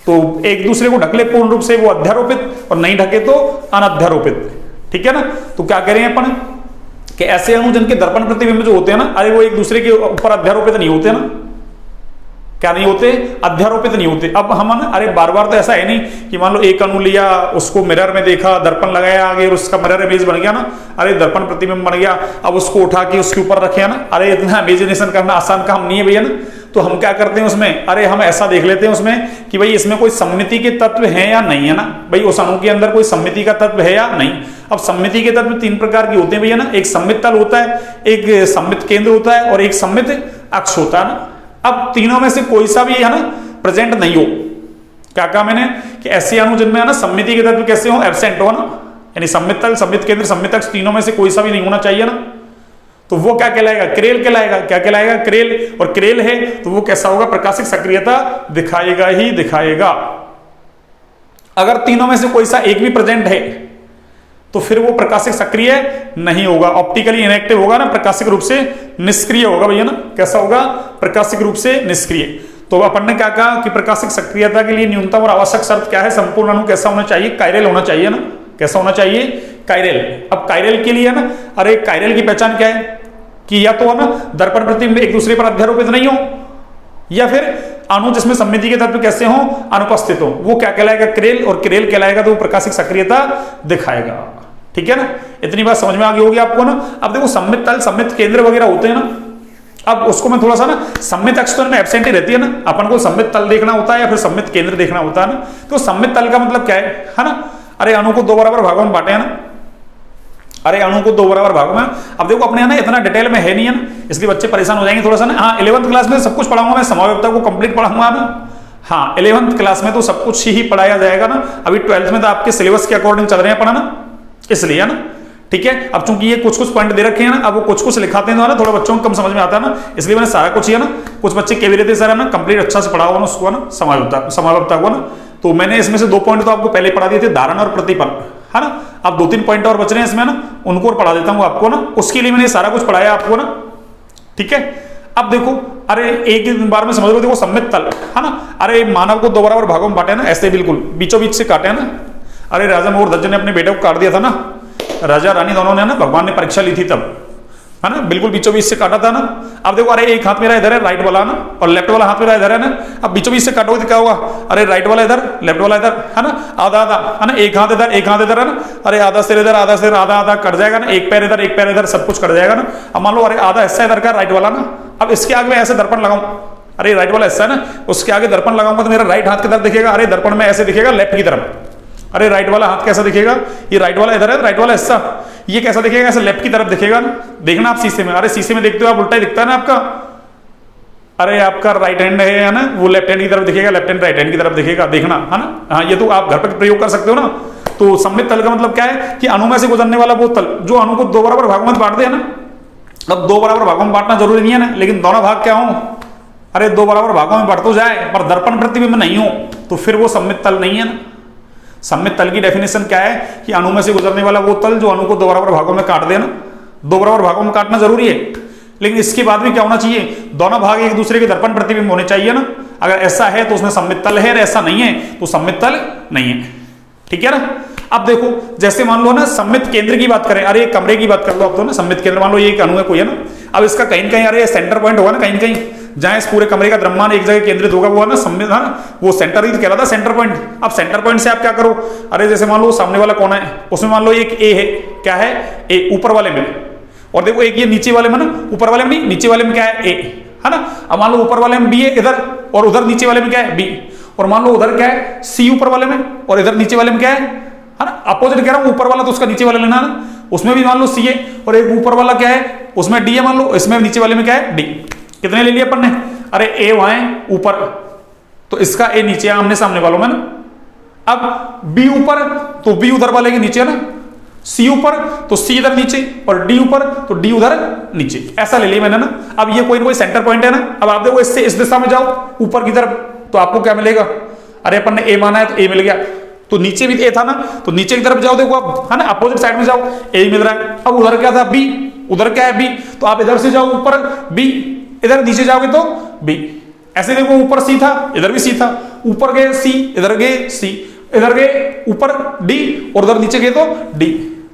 S1: तो एक दूसरे को ढक ले पूर्ण रूप से वो अध्यारोपित, और नहीं ढके तो अनाध्यारोपित, ठीक है ना। तो क्या करें अपन कि ऐसे अणु जिनके दर्पण प्रतिबिंब जो होते हैं ना, अरे वो एक दूसरे के ऊपर अध्यारोपित नहीं होते ना, क्या नहीं होते, अध्यारोपित नहीं होते। अब हम ना अरे बार बार तो ऐसा है नहीं कि मान लो एक अणु लिया, उसको मिरर में देखा, दर्पण लगाया आगे और उसका मिरर इमेज बन गया ना, अरे दर्पण प्रतिबिंब बन गया, अब उसको उठा के उसके ऊपर रखे ना, अरे इतना इमेजिनेशन करना आसान काम नहीं है भैया ना। तो हम क्या करते हैं उसमें, अरे हम ऐसा देख लेते हैं उसमें कि भाई इसमें कोई सममिति के तत्व है या नहीं है ना, भाई उस अणु के अंदर कोई सममिति का तत्व है या नहीं। अब सममिति के तत्व तीन प्रकार के होते हैं भैया ना, एक सममित तल होता है, एक सममित केंद्र होता है और एक सममित अक्ष होता है ना। अब तीनों में से कोई सा भी है ना प्रेजेंट नहीं हो, क्या कहा मैंने कि ऐसे अणु जिनमें है ना सममिति के तत्व कैसे हो, एब्सेंट हो ना, यानी सममित तल, सममित केंद्र, सममित अक्ष, तीनों में से कोई सा भी नहीं होना चाहिए ना, तो वो क्या कहलाएगा, क्रेल कहलाएगा। क्या कहलाएगा, क्रेल। और क्रेल है तो वो कैसा होगा, प्रकाशिक सक्रियता दिखाएगा ही दिखाएगा। अगर तीनों में से कोई सा एक भी प्रेजेंट है तो फिर वो प्रकाशिक सक्रिय नहीं होगा, ऑप्टिकली इनएक्टिव होगा ना, प्रकाशिक रूप से निष्क्रिय होगा भैया ना। कैसा होगा, प्रकाशिक रूप से निष्क्रिय। तो अपन ने क्या कहा कि प्रकाशिक सक्रियता के लिए न्यूनतम और आवश्यक शर्त क्या है, संपूर्ण अणु कैसा होना चाहिए, कायरल होना चाहिए ना। कैसा होना चाहिए, कायरल। अब कायरल के लिए ना, अरे कायरल की पहचान क्या है कि या तो है ना दर्पण प्रतिबिंब एक दूसरे पर अध्यारोपित नहीं हो, या फिर अणु जिसमें सममिति के तत्व कैसे हो, अनुपस्थित हो, वो क्या कहलाएगा, क्रेल। और क्रेल कहलाएगा तो वो प्रकाशिक सक्रियता दिखाएगा, ठीक है ना। इतनी बात समझ में आ गई होगी आपको ना। अब देखो सममित तल, सममित केंद्र वगैरह होते हैं ना, अब उसको मैं थोड़ा सा ना, सममित अक्ष तो में एब्सेंट ही रहती है ना, अपन को सममित तल देखना होता है या फिर सममित केंद्र देखना होता है ना। तो सममित तल का मतलब क्या है ना, अरे अणु को दो बराबर भागों में बांटे है ना, अरे अणु को दो बराबर भागों में। अब देखो अपने ना इतना डिटेल में है नहीं है ना, इसलिए बच्चे परेशान हो जाएंगे थोड़ा सा ना। हाँ 11th क्लास में सब कुछ पढ़ाऊंगा मैं, समावेयता को कंप्लीट पढ़ाऊंगा ना। हाँ 11th क्लास में तो सब कुछ ही पढ़ाया जाएगा ना, अभी 12th में तो आपके सिलेबस के अकॉर्डिंग चल रहे हैं पढ़ाना, इसलिए है ना, ठीक है। अब चूंकि ये कुछ कुछ पॉइंट दे रखे हैं ना, अब वो कुछ कुछ लिखाते हैं तो ना थोड़ा बच्चों को कम समझ में आता है ना, इसलिए मैंने सारा कुछ ही है ना, कुछ बच्चे कह भी रहते सर है ना कंप्लीट अच्छा से पढ़ा हुआ ना उसको ना, समावेयता को ना। तो मैंने इसमें से 2 पॉइंट तो आपको पहले पढ़ा दिए थे, धारण और प्रतिपन्न, है ना। अब 2-3 पॉइंट और बच रहे हैं इसमें ना, उनको और पढ़ा देता हूं आपको ना, उसके लिए मैंने सारा कुछ पढ़ाया आपको ना, ठीक है। अब देखो अरे एक बार में समझ लो, देखो सममित तल है ना, अरे मानव को दो बराबर भागों में बांटे ना, ऐसे बिल्कुल बीचों बीच से काटे ना। अरे राजा मोहरध्वज ने अपने बेटे को काट दिया था ना, राजा रानी दोनों ने ना, भगवान ने परीक्षा ली थी तब, है ना, बिल्कुल बीचों बीच से काटा था ना। अब देखो, अरे एक हाथ मेरा इधर है राइट वाला ना, और लेफ्ट वाला हाथ मेरा इधर है ना, अब बीचों बीच से काटोगे तो क्या होगा, अरे राइट वाला इधर, लेफ्ट वाला इधर, है ना, आधा आधा, है ना, एक हाथ इधर एक हाथ इधर, है ना, अरे आधा सिर इधर आधा सिर, आधा आधा कट जाएगा ना, एक पैर इधर सब कुछ कट जाएगा ना। अब मान लो अरे आधा हिस्सा इधर का राइट वाला ना, अब इसके आगे मैं ऐसे दर्पण लगाऊं, अरे राइट वाला हिस्सा है ना, उसके आगे दर्पण लगाऊंगा तो मेरा राइट हाथ की तरफ दिखेगा, अरे दर्पण में ऐसे दिखेगा लेफ्ट की तरफ। अरे राइट वाला हाथ कैसा दिखेगा, ये राइट वाला इधर है, राइट वाला हिस्सा ये कैसा दिखेगा, ऐसे लेफ्ट की तरफ दिखेगा ना। देखना आप शीशे में, अरे शीशे में देखते हो आप उल्टा ही दिखता है ना आपका, अरे आपका राइट हैंड है ना, वो लेफ्ट हैंड की तरफ दिखेगा, लेफ्ट हैंड राइट हैंड की तरफ दिखेगा, देखना है ना। हाँ, ये तो आप घर पर प्रयोग कर सकते हो ना। तो सममित तल का मतलब क्या है कि अणु में से गुजरने वाला वो तल जो अणु को दो बराबर भागों में बांट दे ना। अब दो बराबर भागों में बांटना जरूरी नहीं है ना, लेकिन दोनों भाग क्या हो, अरे दो बराबर भागों में बढ़ तो जाए पर दर्पण प्रतिबिंब नहीं हो, तो फिर वो सममित तल नहीं है ना। सममित तल की डेफिनेशन क्या है कि अणु में से गुजरने वाला वो तल जो अणु को दो बराबर भागों में काट देना। दो बराबर भागों में काटना जरूरी है, लेकिन इसके बाद भी क्या होना चाहिए, दोनों भाग एक दूसरे के दर्पण प्रतिबिंब होने चाहिए ना। अगर ऐसा है तो उसमें सममित तल है, ऐसा नहीं है तो सममित तल नहीं है। ठीक है ना। अब देखो, जैसे मान लो ना सममित केंद्र की बात करें, अरे एक कमरे की बात कर लो अब तो ना, सममित केंद्र मान लो ये एक अणु है कोई, है ना। अब इसका कहीं कहीं अरे सेंटर पॉइंट होगा ना, कहीं कहीं जहां इस पूरे कमरे का द्रव्यमान एक जगह केंद्रित होगा, वो है ना सममित, है ना, वो सेंटर ही कहलाता है सेंटर पॉइंट। अब सेंटर पॉइंट से आप क्या करो, अरे जैसे मान लो सामने वाला कोना है, उसमें मान लो एक ए है, क्या है ए, ऊपर वाले में, और देखो एक ये नीचे वाले में ना, ऊपर वाले में नहीं नीचे वाले में क्या है ए, है ना। अब मान लो ऊपर वाले में बी है इधर, और उधर नीचे वाले में क्या है बी, और मान लो उधर क्या है सी ऊपर वाले में, और इधर नीचे वाले में क्या है ना। अपोजिट कह रहा हूं, ऊपर वाला तो उसका नीचे वाला लेना है ना, उसमें भी मान लो सी है, और एक ऊपर वाला क्या है उसमें डी है, मान लो इसमें नीचे वाले में क्या है डी। कितने ले लिए अपन ने, अरे ए वहां है ऊपर, तो इसका ए नीचे है आमने सामने वालों में ना। अब बी ऊपर तो बी उधर वाले के नीचे है ना, सी ऊपर तो सी इधर नीचे, और डी ऊपर तो डी उधर नीचे, ऐसा ले लिया मैंने ना। अब ये कोई ना कोई सेंटर पॉइंट है ना। अब आप देखो इससे इस दिशा में जाओ ऊपर की तरफ, तो आपको क्या मिलेगा, अरे अपन ने ए माना है तो ए मिल गया, तो नीचे भी ए था ना, तो नीचे की तरफ जाओ देखो आप, है ना, अपोजिट साइड में जाओ ए मिल रहा है। अब उधर क्या था बी, उधर क्या है बी, तो आप इधर से जाओ ऊपर बी, इधर नीचे जाओगे तो बी। ऐसे देखो ऊपर सी था, इधर भी सी था, ऊपर गए सी, इधर गए सी, इधर गए ऊपर डी, और उधर नीचे गए तो डी।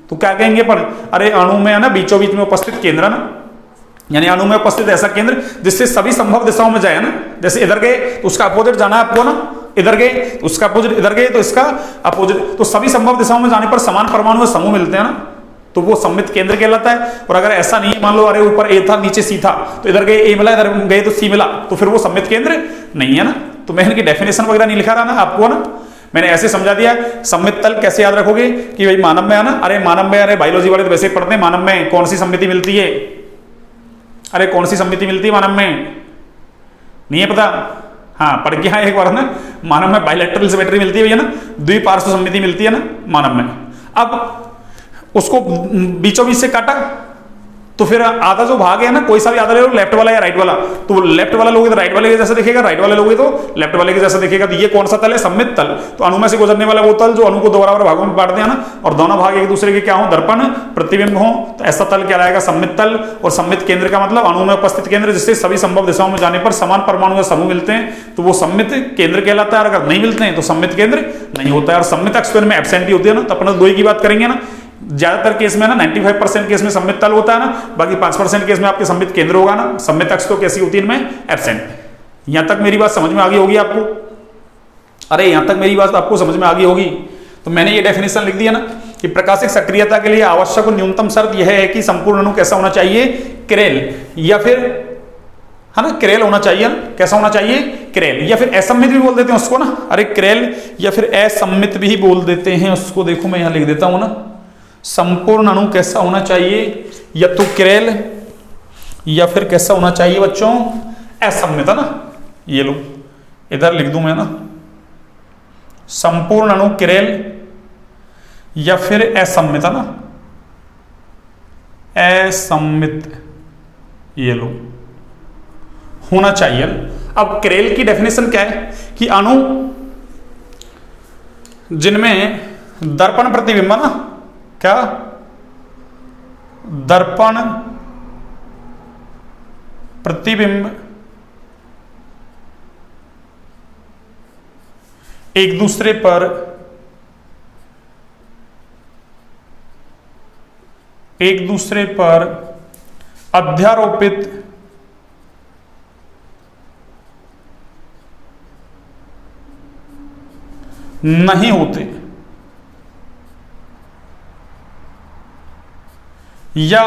S1: तो क्या कहेंगे पर, अरे अणु में है ना बीचों बीच में उपस्थित केंद्र ना, यानी अणु में उपस्थित ऐसा केंद्र जिससे सभी संभव दिशाओं में जाए ना। जैसे इधर गए तो उसका अपोजिट जाना है आपको ना, इधर गए तो उसका अपोजिट, इधर गए तो इसका अपोजिट, तो सभी संभव दिशाओं में जाने पर समान परमाणु समूह मिलते हैं ना, तो वो सममित केंद्र कहलाता है। और अगर ऐसा नहीं मान लो अरे ऊपर ए था नीचे सी था, तो इधर गए ए मिला, इधर गए तो सी मिला, तो फिर वो सममित केंद्र नहीं है ना। तो मैंने इनकी डेफिनेशन वगैरह नहीं लिखा रहा ना आपको ना, मैंने ऐसे समझा दिया। सममित तल कैसे याद रखोगे कि भाई मानव में है ना, अरे मानव में, अरे बायोलॉजी वाले तो वैसे पढ़ते हैं, मानव में कौन सी सममिति मिलती है, अरे कौन सी सममिति मिलती है मानव में, नहीं है पता। हाँ पढ़ के हाँ एक बार ना, मानव में बायलैटरल सिमेट्री मिलती है भैया ना, द्विपार्श्व सममिति मिलती है ना मानव में। अब उसको बीचों बीच से काटा, तो फिर आधा जो भाग है ना, कोई सा भी आधा ले लो, लेफ्ट वाला या राइट वाला, तो लेफ्ट वाला लोगे तो राइट वाले के जैसा दिखेगा, राइट वाले लोगे तो लेफ्ट वाले के जैसा दिखेगा। तो ये कौन सा तल है, सममित तल। तो अणु में से गुजरने वाला वो तल जो अणु को दो बराबर भागों में बांट दिया ना, और दोनों भाग एक दूसरे के क्या हो, दर्पण प्रतिबिंब हो, तो ऐसा तल कहलाएगा सममित तल। और सममित केंद्र का मतलब अणु में उपस्थित केंद्र जिससे सभी संभव दिशाओं में जाने पर समान परमाणु या समूह मिलते हैं, तो वो सममित केंद्र कहलाता है। अगर नहीं मिलते हैं तो सममित केंद्र नहीं होता है। और सममित अक्ष में एब्सेंट ही होती है ना, तो अपन दो ही की बात करेंगे ना। ज्यादातर केस में ना 95% केस में सममित तल होता है ना, बाकी 5% केस में आपके सममित केंद्र होगा ना। सममित अक्ष तो कैसी होती है इनमें, एब्सेंट। यहां तक मेरी बात समझ में आ गई होगी आपको, अरे यहां तक मेरी बात आपको समझ में आ गई होगी। तो मैंने ये डेफिनेशन लिख दिया ना कि प्रकाशिक सक्रियता के लिए आवश्यक न्यूनतम शर्त यह है कि संपूर्ण अणु कैसा होना चाहिए, क्रेल, या फिर है ना क्रेल होना चाहिए ना, कैसा होना चाहिए, क्रेल, या फिर असम्मित भी बोल देते हैं उसको ना, अरे क्रेल या फिर असम्मित भी बोल देते हैं उसको। देखो मैं यहां लिख देता हूं ना, संपूर्ण अणु कैसा होना चाहिए, या तो क्रेल या फिर कैसा होना चाहिए बच्चों, असम्मित, है ना। ये लो इधर लिख दूं मैं ना, संपूर्ण अणु क्रेल या फिर असम्मित, है ना, असम्मित, ये लो होना चाहिए। अब क्रेल की डेफिनेशन क्या है कि अणु जिनमें दर्पण प्रतिबिंब, ना क्या, दर्पण प्रतिबिंब एक दूसरे पर अध्यारोपित नहीं होते या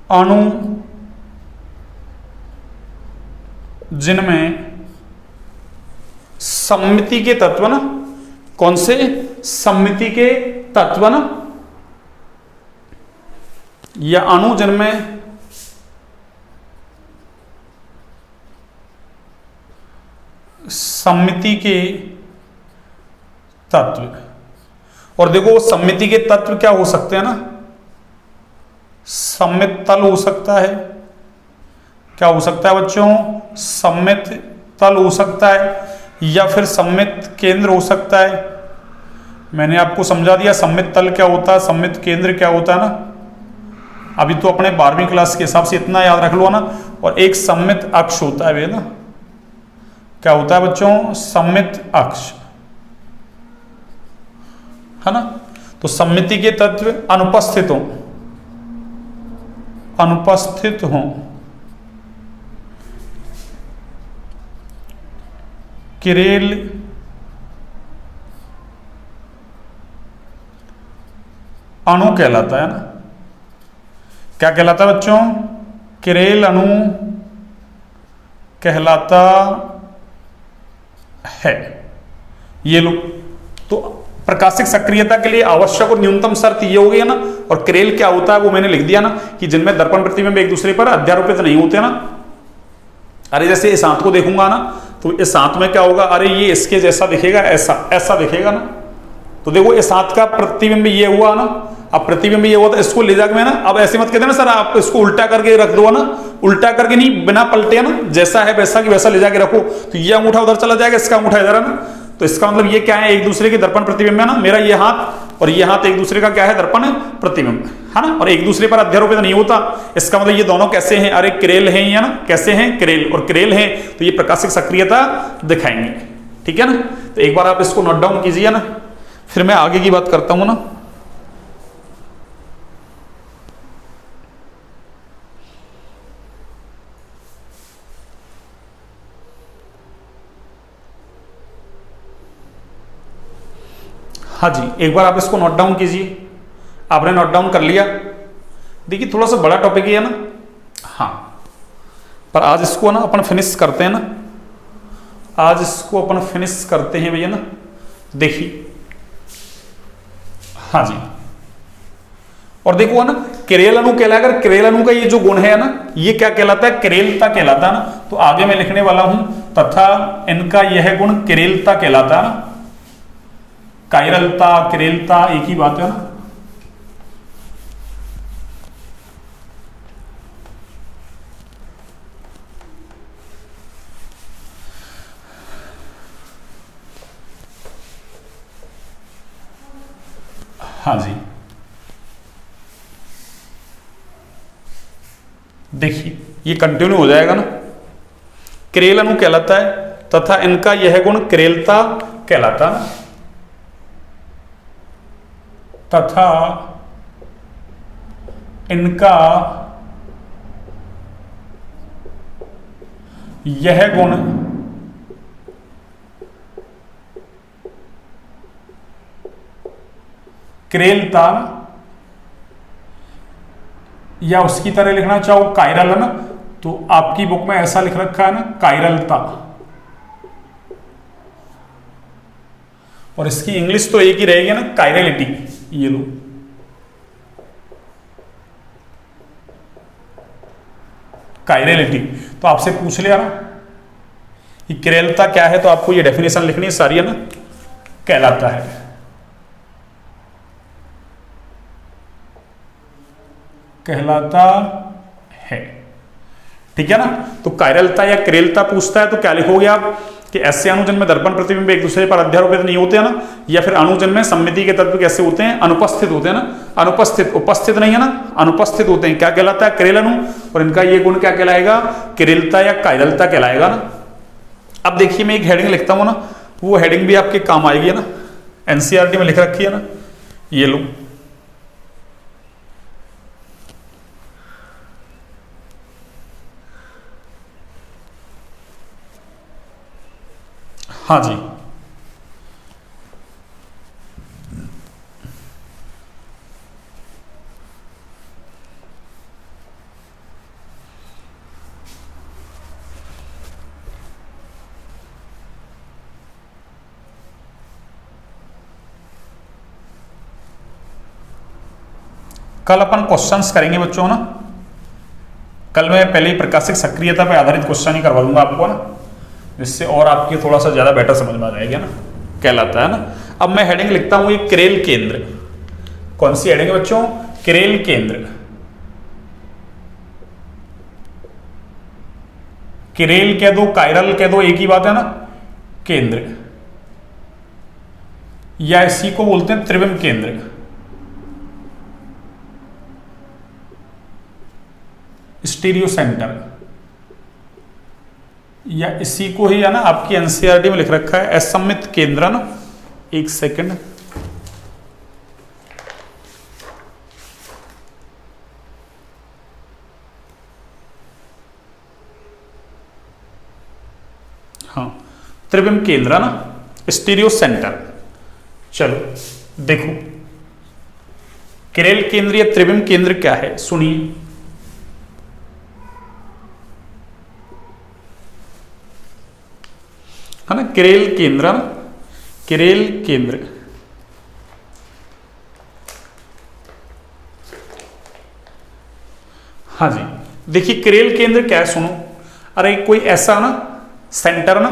S1: अणु जिनमें सममिति के तत्व ना, कौन से सममिति के तत्व ना, या अणु जिनमें सममिति के तत्व। और देखो सममिति के तत्व क्या हो सकते हैं ना, सममित तल हो सकता है, क्या हो सकता है बच्चों, सममित तल हो सकता है, या फिर सममित केंद्र हो सकता है। मैंने आपको समझा दिया सममित तल क्या होता है, सममित केंद्र क्या होता है ना। अभी तो अपने 12वीं क्लास के हिसाब से इतना याद रख लो ना। और एक सममित अक्ष होता है ना, क्या होता है बच्चों, सममित अक्ष, है ना। तो सममिति के तत्व अनुपस्थित हो किरेल अणु कहलाता है ना। क्या कहलाता है बच्चों, किरेल अणु कहलाता है। ये लो, तो प्रकाशिक सक्रियता के लिए आवश्यक और न्यूनतम शर्त ये हो गई है ना। और क्रेल क्या होता है वो मैंने लिख दिया ना, कि जिनमें दर्पण प्रतिबिंब एक दूसरे पर अध्यारोपित नहीं होते ना। अरे जैसे इस हाथ को देखूंगा ना, तो इस हाथ में क्या होगा, अरे ये इसके जैसा दिखेगा, ऐसा दिखेगा ना। तो देखो इस हाथ का प्रतिबिंब ये हुआ ना, अब प्रतिबिंब ये हुआ तो इसको ले जाकर मैं ना, अब ऐसे मत कहते ना सर आप इसको उल्टा करके रख दो ना, उल्टा करके नहीं, बिना पलटे ना, जैसा है वैसा की वैसा ले जाके रखो, तो ये अंगूठा उधर चला जाएगा, इसका अंगूठा इधर है ना। तो इसका मतलब ये क्या है, एक दूसरे के दर्पण प्रतिबिंब है ना। मेरा ये हाथ और ये हाथ एक दूसरे का क्या है, दर्पण प्रतिबिंब है ना। और एक दूसरे पर अध्यारोपित नहीं होता, इसका मतलब ये दोनों कैसे हैं, अरे क्रेल हैं या ना, कैसे हैं, क्रेल। और क्रेल हैं तो ये प्रकाशिक सक्रियता दिखाएंगे, ठीक है ना। तो एक बार आप इसको नोट डाउन कीजिए ना, फिर मैं आगे की बात करता हूं ना। हाँ जी, एक बार आप इसको नोट डाउन कीजिए। आपने नोट डाउन कर लिया। देखिए थोड़ा सा बड़ा टॉपिक है ना, हाँ, पर आज इसको ना अपन फिनिश करते हैं ना, आज इसको अपन फिनिश करते हैं भैया ना। देखिए हाँ जी, और देखो ना, क्रेल अणु कहलाएगा। क्रेल अणु का ये जो गुण है ना, ये क्या कहलाता है, क्रेलता कहलाता है ना। तो आगे मैं लिखने वाला हूं, तथा इनका यह गुण क्रेलता कहलाता है ना। कायरलता, क्रेलता एक ही बात है ना। हाँ जी, देखिए ये कंटिन्यू हो जाएगा ना। क्रेल अणु कहलाता है तथा इनका यह गुण क्रेलता कहलाता है, तथा इनका यह गुण क्रेलता, या उसकी तरह लिखना चाहो कायरल है ना, तो आपकी बुक में ऐसा लिख रखा है ना, कायरलता। और इसकी इंग्लिश तो एक ही रहेगी ना, कायरलिटी। ये लो, कायरलिटी। तो आपसे पूछ लिया ना कि क्रेलता क्या है, तो आपको ये डेफिनेशन लिखनी है सारी है ना, कहलाता है। कहलाता है, ठीक है ना। तो कायरलता या क्रेलता पूछता है तो क्या लिखोगे आप, कि ऐसे अणु जिनमें दर्पण प्रतिबिंब एक दूसरे पर अध्यारोपित नहीं होते हैं ना, या फिर अणु जिनमें सममिति के तत्व कैसे होते हैं, अनुपस्थित होते हैं ना। अनुपस्थित, उपस्थित नहीं है ना, अनुपस्थित होते हैं, क्या कहलाता है, क्रेल अणु। और इनका ये गुण क्या कहलाएगा, क्रेलता या कायरलता कहलाएगा ना। अब देखिए मैं एक हेडिंग लिखता हूं ना, वो हेडिंग भी आपके काम आएगी ना, एनसीईआरटी में लिख रखी है ना, ये लो। हाँ जी, कल अपन क्वेश्चंस करेंगे बच्चों ना। कल मैं पहले ही प्रकाशिक सक्रियता पे आधारित क्वेश्चन ही करवा दूंगा आपको ना, जिससे और आपकी थोड़ा सा ज्यादा बेटर समझ में आ जाएगा ना, कहलाता है ना। अब मैं हेडिंग लिखता हूं, ये क्रेल केंद्र। कौन सी हेडिंग है बच्चों? क्रेल केंद्र। क्रेल कह दो, कायरल कह दो, एक ही बात है ना, केंद्र, या इसी को बोलते हैं त्रिविम केंद्र, स्टीरियो सेंटर, या इसी को ही है ना आपकी एनसीईआरटी में लिख रखा है असममित केंद्र ना। एक सेकंड, हाँ, त्रिविम केंद्र ना, स्टीरियो सेंटर। चलो देखो, क्रेल केंद्र या त्रिविम केंद्र क्या है, सुनिए। है ना, क्रेल केंद्र, क्रेल केंद्र। हाँ जी, देखिए क्रेल केंद्र क्या है, सुनो। अरे कोई ऐसा ना सेंटर ना,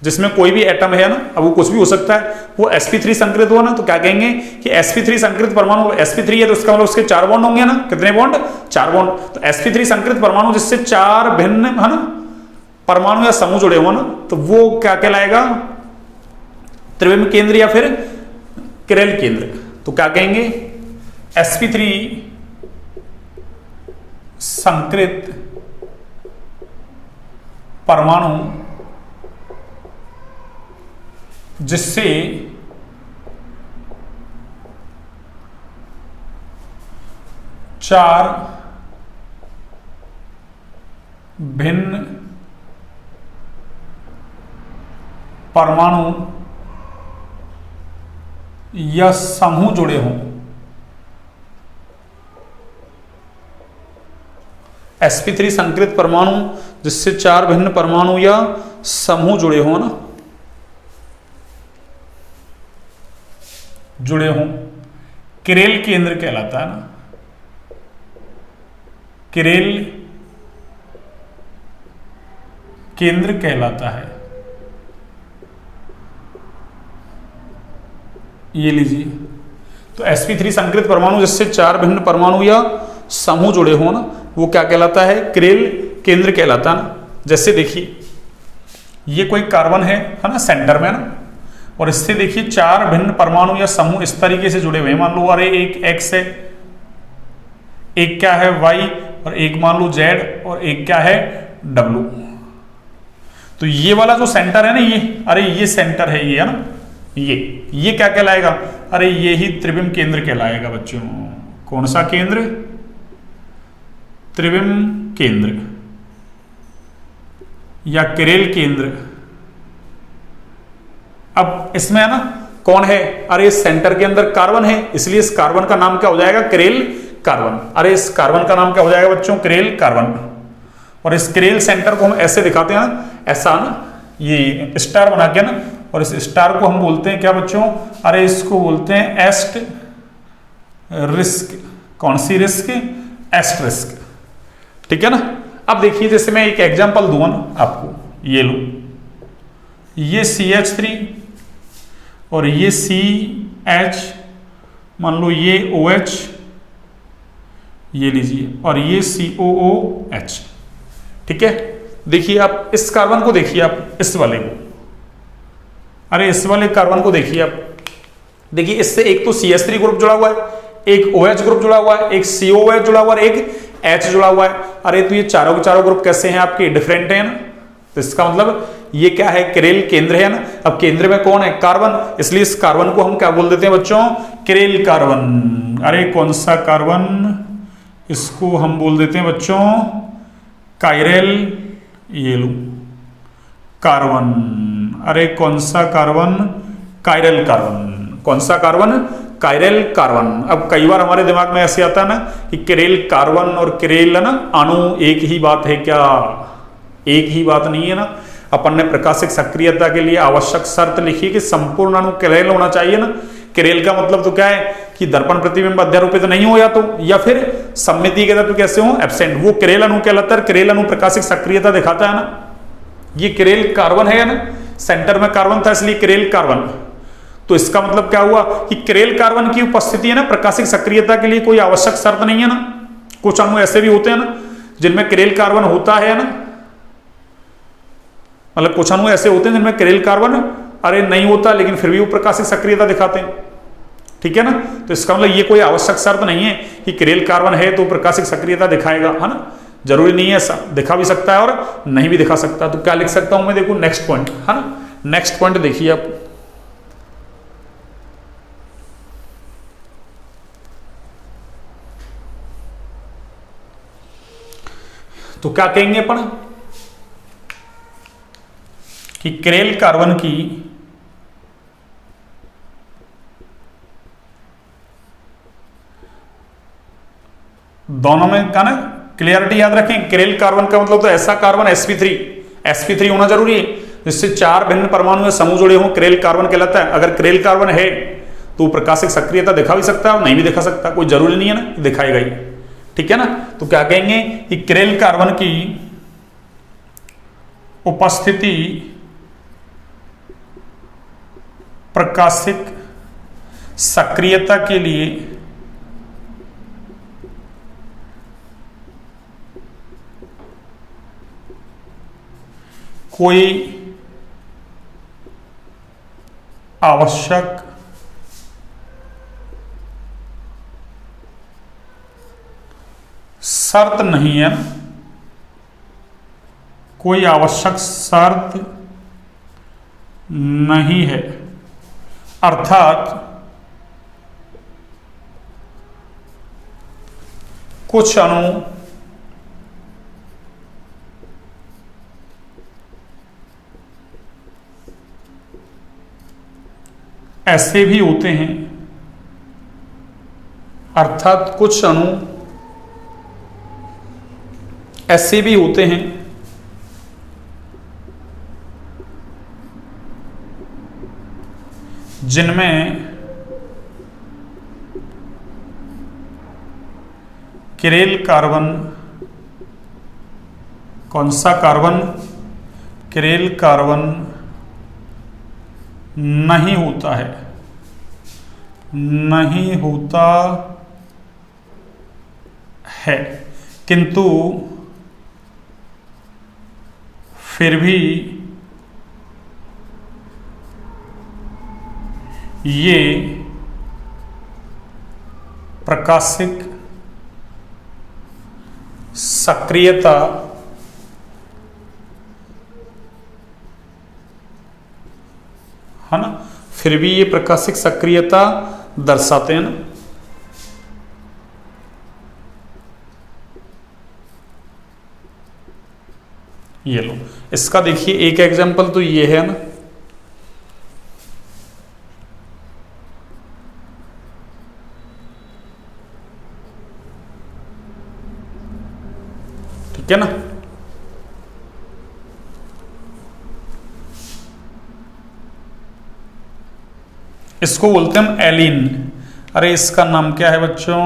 S1: जिसमें कोई भी एटम है ना, अब वो कुछ भी हो सकता है, वो sp3 संकृत हुआ ना, तो क्या कहेंगे कि sp3 संकृत परमाणु, sp3 है तो उसका मतलब उसके 4 बॉन्ड होंगे ना, कितने बॉन्ड? 4 बॉन्ड। तो sp3 संकृत परमाणु जिससे 4 भिन्न है ना परमाणु या समूह जुड़े हो ना, तो वो क्या कहलाएगा? त्रिविम केंद्र या फिर क्रेल केंद्र। तो क्या कहेंगे? sp3 संकृत परमाणु जिससे चार भिन्न परमाणु या समूह जुड़े हों। sp3 संकृत परमाणु जिससे 4 भिन्न परमाणु या समूह जुड़े हों ना, जुड़े हों, क्रेल केंद्र कहलाता है ना, क्रेल केंद्र कहलाता है। ये लीजिए, तो sp3 संकृत परमाणु जिससे 4 भिन्न परमाणु या समूह जुड़े हो ना, वो क्या कहलाता है? क्रेल केंद्र कहलाता है ना। जैसे देखिए ये कोई कार्बन है ना सेंटर में ना, और इससे देखिए 4 भिन्न परमाणु या समूह इस तरीके से जुड़े हुए हैं। मान लो अरे एक x है, एक क्या है y, और एक मान लो z, और एक क्या है w। तो ये वाला जो सेंटर है ना, ये अरे ये सेंटर है, ये है ना, ये क्या कहलाएगा? अरे ये ही त्रिविम केंद्र कहलाएगा बच्चों। कौन सा केंद्र? त्रिविम केंद्र या क्रेल केंद्र। अब इसमें है ना कौन है? अरे इस सेंटर के अंदर कार्बन है, इसलिए इस कार्बन का नाम क्या हो जाएगा? Curl carbon. अरे इस कार्बन का नाम क्या हो जाएगा बच्चों? Curl carbon. और इस क्रेल सेंटर को हम ऐसे दिखाते हैं ना, ऐसा ना, ये स्टार बना के ना, और इस स्टार को हम बोलते हैं क्या बच्चों? अरे इसको बोलते हैं एस्ट रिस्क। कौन सी रिस्क? एस्ट रिस्क। ठीक है ना। अब देखिए जैसे मैं एक एग्जांपल दूंगा ना आपको, ये लो, ये CH3 और ये CH, मान लो ये OH, ये लीजिए, और ये COOH। ठीक है, देखिए आप इस कार्बन को देखिए, आप इस वाले को, अरे इस वाले कार्बन को देखिए आप, देखिए इससे एक तो CH3 ग्रुप जुड़ा हुआ है, एक OH ग्रुप जुड़ा हुआ है, एक COOH जुड़ा हुआ है, एक H जुड़ा हुआ है। अरे तो ये चारों के चारों ग्रुप कैसे हैं आपके? डिफरेंट हैं ना। तो इसका मतलब ये क्या है, किरेल केंद्र है ना। अब केंद्र में कौन है, कार्बन, इसलिए इस कार्बन को हम क्या बोल देते हैं बच्चों, किरेल कार्बन। अरे कौन सा कार्बन, इसको हम बोल देते हैं बच्चों काइरेल, ये लो कार्बन। अरे कौन सा कार्बन, काइरल कार्बन। कौन सा कार्बन, काइरल कार्बन। अब कई बार हमारे दिमाग में ऐसे आता है ना कि किरेल कार्बन और किरेल है ना अणु एक ही बात है क्या, एक ही बात नहीं है ना। अपन ने प्रकाशिक सक्रियता के लिए आवश्यक शर्त लिखी कि संपूर्ण अणु किरेल होना चाहिए ना। किरेल का मतलब तो क्या है कि दर्पण प्रतिबिंब अध्यारोपित नहीं हो, या फिर सममिति के तत्व कैसे हो, एब्सेंट, वो किरेल अणु कहलाता है। किरेल अणु प्रकाशिक सक्रियता दिखाता है ना। ये किरेल कार्बन है ना, सेंटर में कार्बन था इसलिए किरेल कार्बन। तो इसका मतलब क्या हुआ कि किरेल कार्बन की उपस्थिति है ना प्रकाशिक सक्रियता के लिए कोई आवश्यक शर्त नहीं है ना। कुछ अणु ऐसे भी होते हैं ना जिनमें किरेल कार्बन होता है ना, मतलब कुछ अणु ऐसे होते हैं जिनमें किरेल कार्बन अरे नहीं होता लेकिन फिर भी वो प्रकाशिक सक्रियता दिखाते हैं, ठीक है ना। तो इसका मतलब ये कोई आवश्यक शर्त नहीं है कि किरेल कार्बन है तो प्रकाशिक सक्रियता दिखाएगा, है ना। जरूरी नहीं है, ऐसा दिखा भी सकता है और नहीं भी दिखा सकता। तो क्या लिख सकता हूं मैं, देखो नेक्स्ट पॉइंट, है ना। नेक्स्ट पॉइंट देखिए आप, तो क्या कहेंगे अपन कि किरेल कार्बन की दोनों में का ना क्लियरिटी याद रखें। किरेल कार्बन का मतलब तो ऐसा कार्बन sp3 होना जरूरी है जिससे 4 भिन्न परमाणु में समूह जुड़े हों, किरेल कार्बन कहलाता है। अगर किरेल कार्बन है तो प्रकाशिक सक्रियता दिखा भी सकता है और नहीं भी दिखा सकता, कोई जरूरी नहीं है ना दिखाएगा ही, ठीक है ना। तो क्या कहेंगे कि किरेल कार्बन की उपस्थिति प्रकाशिक सक्रियता के लिए कोई आवश्यक शर्त नहीं है, कोई आवश्यक शर्त नहीं है। अर्थात कुछ अणु ऐसे भी होते हैं, अर्थात कुछ अणु ऐसे भी होते हैं जिनमें किरेल कार्बन, कौन सा कार्बन, किरेल कार्बन नहीं होता है, नहीं होता है, किंतु फिर भी ये प्रकाशिक सक्रियता है ना, फिर भी ये प्रकाशिक सक्रियता दर्शाते हैं ना। ये लो, इसका देखिए एक एग्जांपल तो ये है ना, ठीक है ना। इसको बोलते हैं हम एलीन। अरे इसका नाम क्या है बच्चों,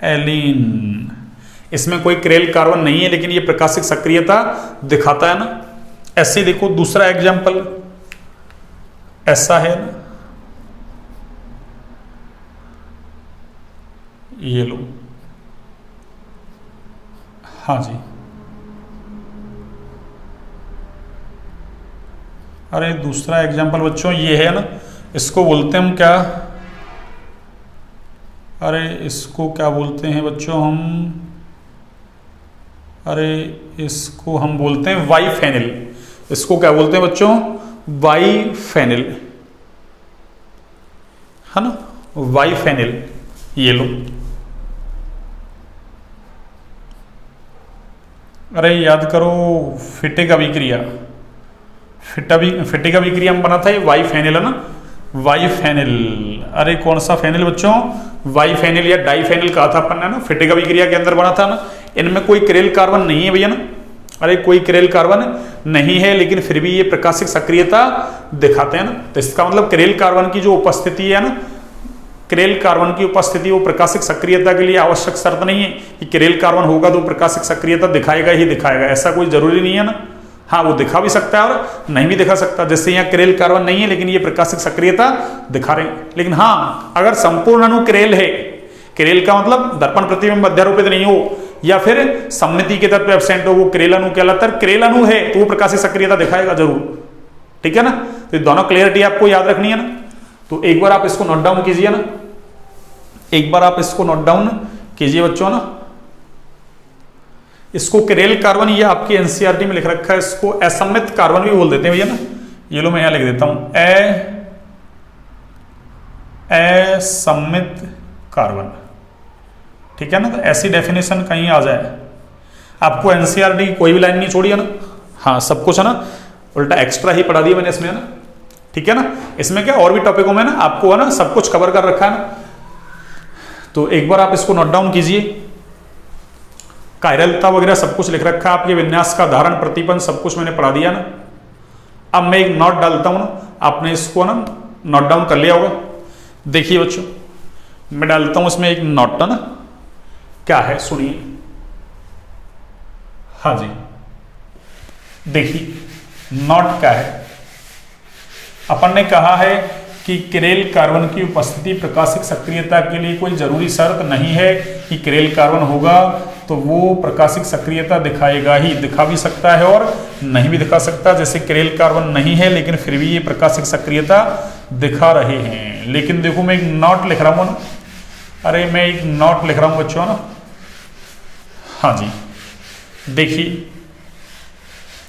S1: एलीन। इसमें कोई किरेल कार्बन नहीं है लेकिन ये प्रकाशिक सक्रियता दिखाता है ना। ऐसे देखो दूसरा एग्जांपल ऐसा है ना, ये लो, हाँ जी। अरे दूसरा एग्जांपल बच्चों ये है ना, इसको बोलते हैं हम क्या, अरे इसको क्या बोलते हैं बच्चों हम, अरे इसको हम बोलते हैं बाइफेनिल। इसको क्या बोलते हैं बच्चों? बाइफेनिल, है ना, बाइफेनिल। ये लो, अरे याद करो, फिटिक अभिक्रिया, फिटिक अभिक्रिया में बना था ये बाइफेनिल, है ना, बाइफेनिल। अरे कौन सा फेनिल बच्चों? बाइफेनिल या डाइफेनिल कहा था अपन ने ना, फिटिक अभिक्रिया के अंदर बना था ना। इनमें कोई क्रेल कार्बन नहीं है भैया ना, अरे कोई क्रेल कार्बन नहीं है, लेकिन फिर भी ये प्रकाशिक सक्रियता दिखाते हैं ना। तो इसका मतलब क्रेल कार्बन की जो उपस्थिति है ना, क्रेल कार्बन की उपस्थिति वो प्रकाशिक सक्रियता के लिए आवश्यक शर्त नहीं है कि क्रेल कार्बन होगा तो प्रकाशिक सक्रियता दिखाएगा ही दिखाएगा, ऐसा कोई जरूरी नहीं है ना। हाँ, वो दिखा भी सकता है और नहीं भी दिखा सकता। जैसे यहाँ क्रेल कार्बन नहीं है लेकिन ये प्रकाशिक सक्रियता दिखा रहे हैं। लेकिन हाँ, अगर संपूर्ण अणु क्रेल है, क्रेल का मतलब दर्पण प्रतिबिंब अध्यारोपित नहीं हो या फिर सममिति के तत्व एब्सेंट हो, वो क्रेल अणु कहलाता है। क्रेल अणु है तो वो प्रकाशिक सक्रियता दिखाएगा जरूर, ठीक है ना। तो दोनों क्लियरिटी आपको याद रखनी है ना। तो एक बार आप इसको नोट डाउन कीजिए ना, एक बार आप इसको नोट डाउन कीजिए बच्चों ना। इसको क्रेल कार्बन, ये आपके एनसीईआरटी में लिख रखा है, इसको असम्मित कार्बन भी बोल देते हैं भैया ना। ये लो मैं यहां लिख देता हूं, असम्मित कार्बन, ठीक है ना। तो ऐसी डेफिनेशन कहीं आ जाए, आपको एनसीईआरटी की कोई भी लाइन नहीं छोड़ी है ना। हाँ, सब कुछ है ना, उल्टा एक्स्ट्रा ही पढ़ा दिया मैंने इसमें, है ना, ठीक है ना। इसमें क्या और भी टॉपिकों में ना आपको है ना सब कुछ कवर कर रखा है ना। तो एक बार आप इसको नोट डाउन कीजिए, कायरलता वगैरह सब कुछ लिख रखा है, आपके विन्यास का धारण प्रतिबंध सब कुछ मैंने पढ़ा दिया ना। अब मैं एक नोट डालता हूं ना, आपने इसको ना नोट डाउन कर लिया होगा। देखिए बच्चों, मैं डालता हूं इसमें एक नोट, ना क्या है सुनिए। हाँ जी, देखिए नोट क्या है। अपन ने कहा है कि क्रेल कार्बन की उपस्थिति प्रकाशिक सक्रियता के लिए कोई जरूरी शर्त नहीं है कि क्रेल कार्बन होगा तो वो प्रकाशिक सक्रियता दिखाएगा ही, दिखा भी सकता है और नहीं भी दिखा सकता। जैसे क्रेल कार्बन नहीं है लेकिन फिर भी ये प्रकाशिक सक्रियता दिखा रहे हैं। लेकिन देखो मैं एक नोट लिख रहा हूं ना, अरे मैं एक नोट लिख रहा हूं बच्चों ना। हाँ जी, देखिए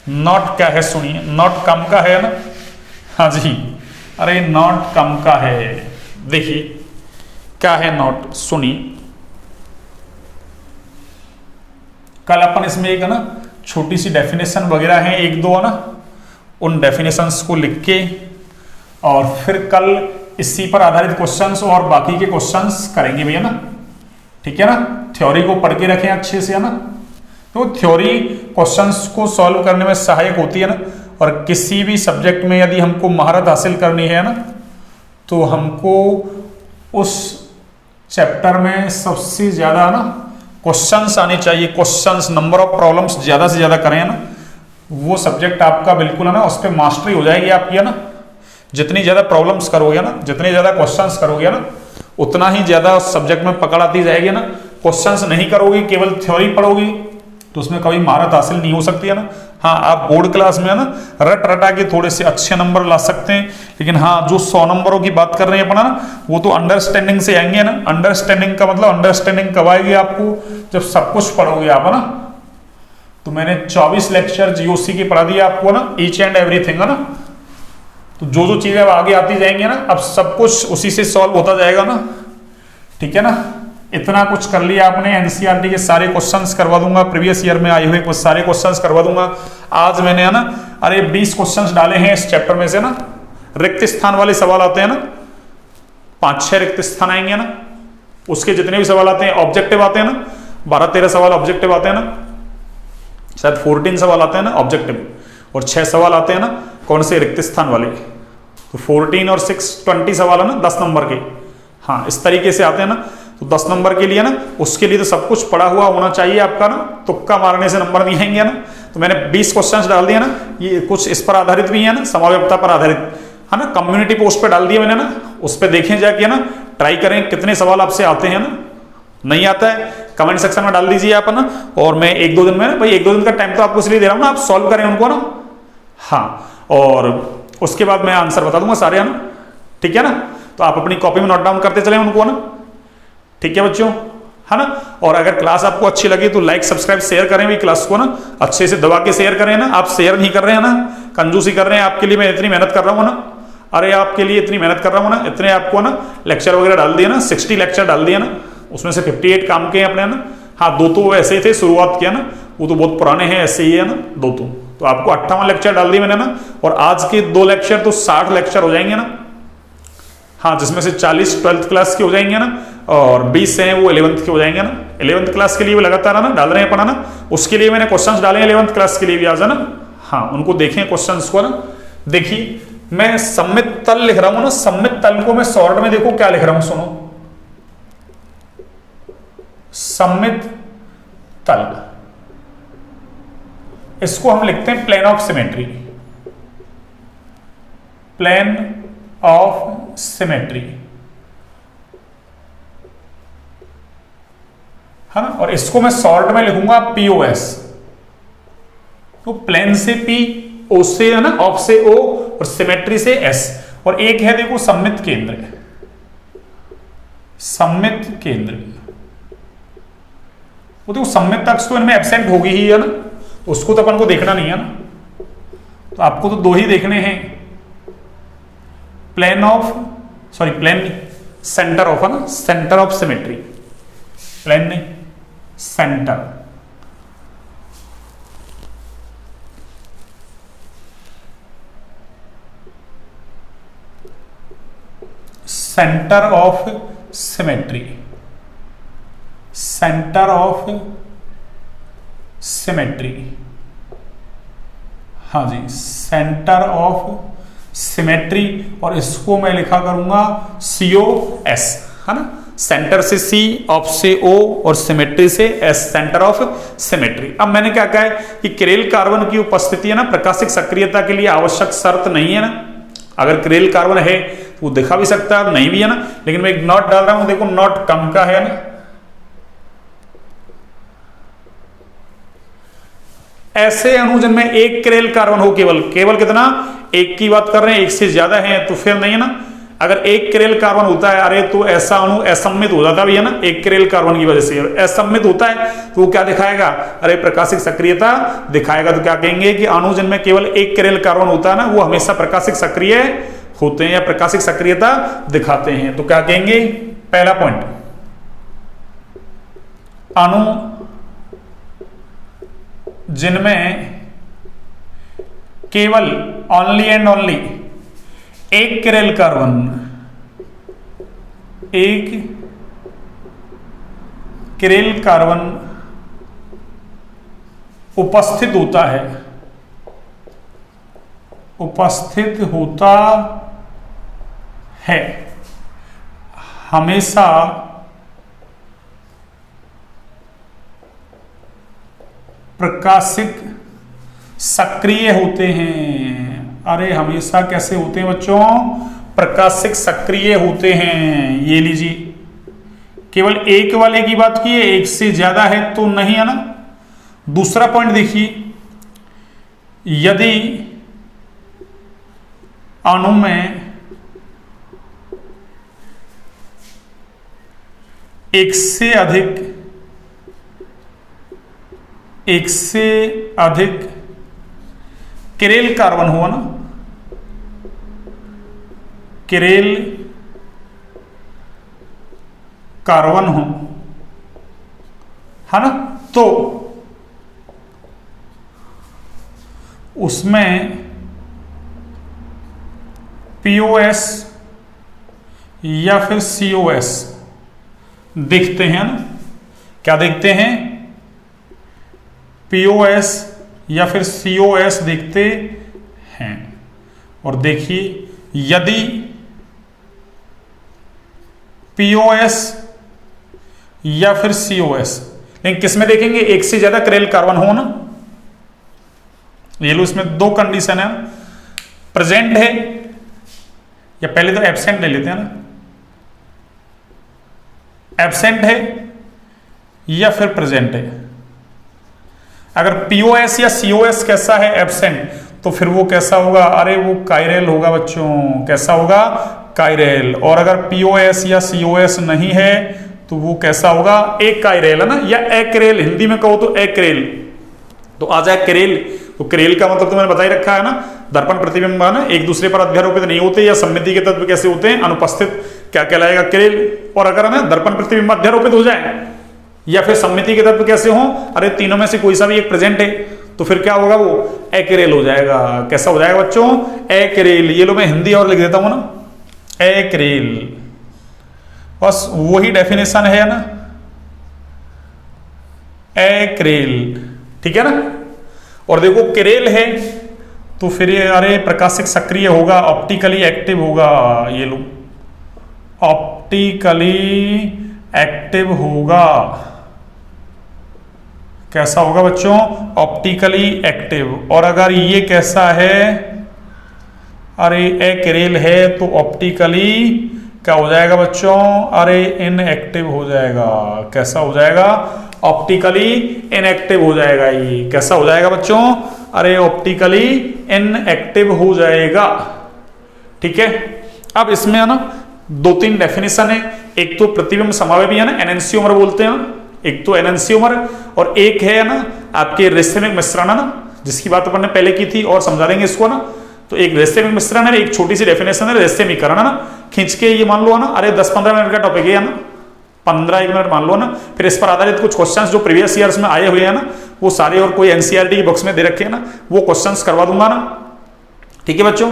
S1: नोट क्या है सुनिए, नोट कम का है ना। हाँ जी, अरे नोट कम का है। देखिए क्या है नोट, सुनिए। कल अपन इसमें एक है ना छोटी सी डेफिनेशन वगैरह है, एक दो है ना, उन डेफिनेशंस को लिख के और फिर कल इसी पर आधारित क्वेश्चंस और बाकी के क्वेश्चंस करेंगे भैया ना, ठीक है ना। थ्योरी को पढ़ के रखें अच्छे से, है ना। तो थ्योरी क्वेश्चंस को सॉल्व करने में सहायक होती है ना। और किसी भी सब्जेक्ट में यदि हमको महारत हासिल करनी है ना, तो हमको उस चैप्टर में सबसे ज्यादा ना क्वेश्चंस आने चाहिए। क्वेश्चंस, नंबर ऑफ प्रॉब्लम्स ज्यादा से ज्यादा करें ना, वो सब्जेक्ट आपका बिल्कुल है ना, उस पर मास्टरी हो जाएगी आपकी, है ना। जितनी ज्यादा प्रॉब्लम्स करोगे ना, जितने ज्यादा क्वेश्चंस करोगे ना, उतना ही ज्यादा उस सब्जेक्ट में पकड़ आती जाएगी ना। क्वेश्चंस नहीं करोगे, केवल थ्योरी पढ़ोगी, तो उसमें कभी महारत हासिल नहीं हो सकती है ना। हाँ, आप बोर्ड क्लास में है ना रट रटा के थोड़े से अच्छे नंबर ला सकते हैं, लेकिन हाँ जो 100 नंबरों की बात कर रहे हैं अपना ना, वो तो अंडरस्टैंडिंग से आएंगे ना। अंडरस्टैंडिंग का मतलब अंडरस्टैंडिंग कब आएगी आपको, जब सब कुछ पढ़ोगे आप, है ना। तो मैंने 24 लेक्चर जीओसी की पढ़ा दिया आपको ना, ईच एंड एवरीथिंग, है ना। तो जो जो चीजें आगे आती जाएंगी ना, अब सब कुछ उसी से सॉल्व होता जाएगा ना, ठीक है ना। इतना कुछ कर लिया आपने। एनसीईआरटी के सारे क्वेश्चंस करवा दूंगा, प्रीवियस ईयर में आए हुए कुछ सारे क्वेश्चंस करवा दूंगा। आज मैंने है ना, अरे 20 क्वेश्चंस डाले हैं इस चैप्टर में से ना। रिक्त स्थान वाले सवाल आते हैं ना, 5-6 रिक्त स्थान आएंगे ना, उसके जितने भी सवाल आते हैं ऑब्जेक्टिव आते हैं ना, 12-13 सवाल ऑब्जेक्टिव आते हैं ना, शायद 14 सवाल आते हैं ना ऑब्जेक्टिव, और 6 सवाल आते हैं ना कौन से, रिक्त स्थान वाले। तो 14 और 6 20 सवाल है ना 10 नंबर के। हाँ, इस तरीके से आते हैं ना। तो 10 नंबर के लिए ना, उसके लिए तो सब कुछ पढ़ा हुआ होना चाहिए आपका ना, तुक्का मारने से नंबर नहीं आएंगे ना। तो मैंने 20 क्वेश्चंस डाल दिए ना, ये कुछ इस पर आधारित भी है ना, समावेयता पर आधारित, है ना। कम्युनिटी पोस्ट पे डाल दिया मैंने ना, उस पर देखें जाके ना, ट्राई करें कितने सवाल आपसे आते हैं ना। नहीं आता है कमेंट सेक्शन में डाल दीजिए आप ना, और मैं 1-2 दिन में ना, भाई 1-2 दिन का टाइम तो आपको इसलिए दे रहा हूँ ना, आप सॉल्व करें उनको ना। हाँ, और उसके बाद मैं आंसर बता दूंगा सारे, है ना, ठीक है ना। तो आप अपनी कॉपी में नोट डाउन करते चले उनको ना, ठीक है बच्चों। है ना। और अगर क्लास आपको अच्छी लगी तो लाइक सब्सक्राइब शेयर करें भी, क्लास को ना अच्छे से दबा के शेयर करें ना। आप शेयर नहीं कर रहे हैं ना, कंजूसी कर रहे हैं। आपके लिए मैं इतनी मेहनत कर रहा हूँ ना, अरे आपके लिए इतनी मेहनत कर रहा हूँ ना, इतने आपको ना लेक्चर वगैरह डाल दिए ना, 60 लेक्चर डाल दिए ना, उसमें से 58 काम के हैं अपने ना। हाँ 2 तो ऐसे थे शुरुआत किया ना, वो तो बहुत पुराने हैं, ऐसे ही है ना 2 तो आपको 58 लेक्चर डाल दिए मैंने ना। और आज के 2 लेक्चर तो 60 लेक्चर हो जाएंगे ना। हाँ जिसमें से 40 12th क्लास के हो जाएंगे ना, और 20 हैं वो 11th के हो जाएंगे ना। 11th क्लास के लिए वो लगातार ना डाल रहे हैं पढ़ाना, उसके लिए मैंने क्वेश्चंस डाले हैं 11th क्लास के लिए भी आज है ना। हाँ उनको देखें क्वेश्चंस को ना। देखिए मैं सममित तल लिख रहा हूं ना, सममित तल को मैं शॉर्ट में देखो क्या लिख रहा हूं, सुनो। सममित तल, इसको हम लिखते हैं plane of symmetry, plane of symmetry, है ना। और इसको मैं शॉर्ट में लिखूंगा पीओएस। तो प्लेन से पी, ओ से है ना, ऑफ से ओ, और सिमेट्री से एस। और एक है देखो सममित केंद्र, सममित केंद्र। वो देखो सममित अक्ष तो इनमें एब्सेंट होगी ही है ना, तो उसको तो अपन को देखना नहीं है ना। तो आपको तो 2 ही देखने हैं, plane of, sorry plane centre of है ना, सेंटर ऑफ सिमेट्री, प्लेन नहीं centre. Centre of symmetry, centre of symmetry, हाँ जी सेंटर ऑफ सिमेट्री। और इसको मैं लिखा करूंगा COS, है ना। सेंटर से C, ऑफ से O और सिमेट्री से S, सेंटर ऑफ सिमेट्री। अब मैंने क्या कहा है कि क्रेल कार्बन की उपस्थिति है ना प्रकाशिक सक्रियता के लिए आवश्यक शर्त नहीं है ना। अगर क्रेल कार्बन है तो वो दिखा भी सकता है, नहीं भी है ना, लेकिन मैं एक नॉट डाल रहा हूं, देखो नॉट कम का है ना। ऐसे अणु जिनमें एक क्रेल कार्बन हो, केवल केवल कितना, एक की बात कर रहे हैं, एक से ज्यादा है तो फिर नहीं है ना। अगर एक क्रेल कार्बन होता है, अरे तो ऐसा अणु असम्मित हो जाता भी है ना, एक क्रेल कार्बन की वजह से असम्मित होता है तो वो क्या दिखाएगा, अरे प्रकाशिक सक्रियता दिखाएगा। तो क्या कहेंगे कि अणु जिनमें केवल एक क्रेल कार्बन होता है ना, वो हमेशा प्रकाशिक सक्रिय होते हैं या प्रकाशिक सक्रियता दिखाते हैं। तो क्या कहेंगे, पहला पॉइंट, अणु जिनमें केवल ओनली एंड ओनली एक क्रेल कार्बन, एक क्रेल कार्बन उपस्थित होता है, उपस्थित होता है, हमेशा प्रकाशिक सक्रिय होते हैं। अरे हमेशा कैसे होते हैं बच्चों, प्रकाशिक सक्रिय होते हैं। ये लीजिए, केवल एक वाले की बात की है, एक से ज्यादा है तो नहीं है ना। दूसरा पॉइंट देखिए, यदि अणु में एक से अधिक क्रेल कार्बन हो ना, क्रेल कार्बन हो, है ना, तो उसमें POS या फिर COS दिखते हैं ना। क्या दिखते हैं, POS या फिर COS दिखते हैं। और देखिए, यदि POS या फिर COS, लेकिन किसमें देखेंगे, एक से ज्यादा क्रेल कार्बन हो ना। ये लो, इसमें 2 कंडीशन है, प्रेजेंट है या पहले तो एब्सेंट ले लेते हैं ना, एब्सेंट है या फिर प्रेजेंट है। अगर POS या COS कैसा है, एब्सेंट, तो फिर वो कैसा होगा, अरे वो काइरेल होगा बच्चों। कैसा होगा, काइरेल। और अगर POS या COS नहीं है तो वो कैसा होगा, एक कायरेल है ना, या एक्रेल, हिंदी में कहो तो एक्रेल, तो आ जाए करेल। तो करेल का मतलब तो मैंने बता ही रखा है ना, दर्पण प्रतिबिंब है ना, एक दूसरे पर अध्यारोपित नहीं होते, या सम्मिति के तत्व कैसे होते हैं, अनुपस्थित, क्या कहलाएगा, करेल। और अगर है ना दर्पण प्रतिबिंब अध्यारोपित हो जाए या फिर सम्मिति के तत्व कैसे हो, अरे तीनों में से कोई सा भी एक प्रेजेंट है, तो फिर क्या होगा, वो एक्रेल हो जाएगा। कैसा हो जाएगा बच्चों, एक्रेल। ये लो मैं हिंदी और लिख देता हूं ना, एक्रेल, बस वही डेफिनेशन है ना, एक्रेल, ठीक है ना। और देखो करेल है तो फिर ये अरे प्रकाशिक सक्रिय होगा, ऑप्टिकली एक्टिव होगा, ये लो ऑप्टिकली एक्टिव होगा। कैसा होगा बच्चों, ऑप्टिकली एक्टिव। और अगर ये कैसा है, अरे एक्रेल है तो ऑप्टिकली क्या हो जाएगा बच्चों, अरे इनएक्टिव हो जाएगा। कैसा हो जाएगा, ऑप्टिकली इनएक्टिव हो जाएगा। ये कैसा हो जाएगा बच्चों, अरे ऑप्टिकली इनएक्टिव हो जाएगा, ठीक है। अब इसमें है ना दो तीन डेफिनेशन है, एक तो प्रतिबिंब समावेशी है ना, एनेंसियोमर बोलते हैं, एक तो एनेंसियोमर, और एक है ना आपके रेस्थेमिक मिश्रण है ना, जिसकी बात अपन ने पहले की थी और समझा देंगे इसको ना। तो एक रेस्थेमिक मिश्रण है, एक छोटी सी डेफिनेशन है रेस्थेमिकरण है ना, खींच के ये मान लो ना, अरे 10-15 मिनट का टॉपिक है ना, 15-1 मिनट मान लो ना। फिर इस पर आधारित कुछ क्वेश्चंस जो प्रीवियस ईयर्स में आए हुए हैं ना, वो सारे, और कोई एनसीईआरटी की बुक्स में दे रखे हैं ना, वो क्वेश्चंस करवा दूंगा ना, ठीक है बच्चों।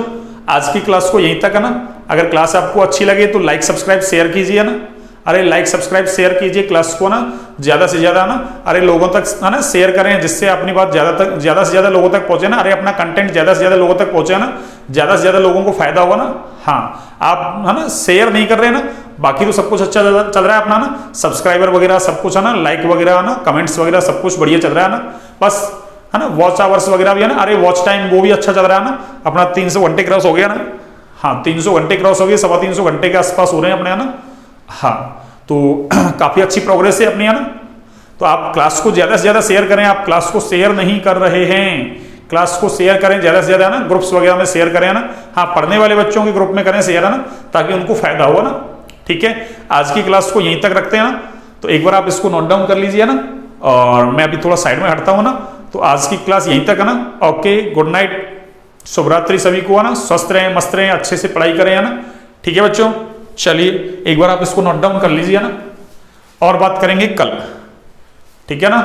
S1: आज की क्लास को यहीं तक है ना। अगर क्लास आपको अच्छी लगे तो लाइक सब्सक्राइब शेयर कीजिए ना, अरे लाइक सब्सक्राइब शेयर कीजिए क्लास को ना, ज्यादा से ज्यादा ना, अरे लोगों तक है ना शेयर करें, जिससे अपनी बात ज्यादा से ज्यादा लोगों तक पहुंचे ना, अरे अपना कंटेंट ज्यादा से ज्यादा लोगों तक पहुंचे ना, ज्यादा से ज्यादा लोगों को फायदा होगा ना। हाँ, आप है ना शेयर नहीं कर रहे ना, बाकी तो सब कुछ अच्छा चल रहा है अपना ना, सब्सक्राइबर वगैरह सब कुछ है ना, लाइक वगैरह है ना, कमेंट्स वगैरह सब कुछ बढ़िया चल रहा है ना, बस है ना। वॉच आवर्स वगैरह भी है ना, अरे वॉच टाइम वो भी अच्छा चल रहा है ना, अपना 300 घंटे क्रॉस हो गया ना। हाँ, 300 घंटे क्रॉस हो गए, 325 घंटे के आसपास हो रहे हैं अपने, है ना। हाँ, तो काफी अच्छी प्रोग्रेस है अपनी, है ना। तो आप क्लास को ज्यादा से ज्यादा शेयर करें, आप क्लास को शेयर नहीं कर रहे हैं, क्लास को शेयर करें ज्यादा से ज्यादा, ना ग्रुप्स वगैरह में शेयर करें ना। हाँ, पढ़ने वाले बच्चों के ग्रुप में करें शेयर, है ना, ताकि उनको फायदा हो ना, ठीक है। आज की क्लास को यहीं तक रखते हैं ना, तो एक बार आप इसको नोट डाउन कर लीजिए ना, और मैं अभी थोड़ा साइड में हटता हूँ ना। तो आज की क्लास यहीं तक है ना, ओके, गुड नाइट, शुभरात्रि सभी को, है ना, स्वस्थ रहें, मस्त रहें, अच्छे से पढ़ाई करें, है ना, ठीक है बच्चों। चलिए एक बार आप इसको नोट डाउन कर लीजिए ना, और बात करेंगे कल, ठीक है ना।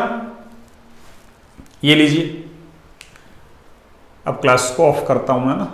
S1: ये लीजिए, अब क्लास को ऑफ करता हूं मैं ना।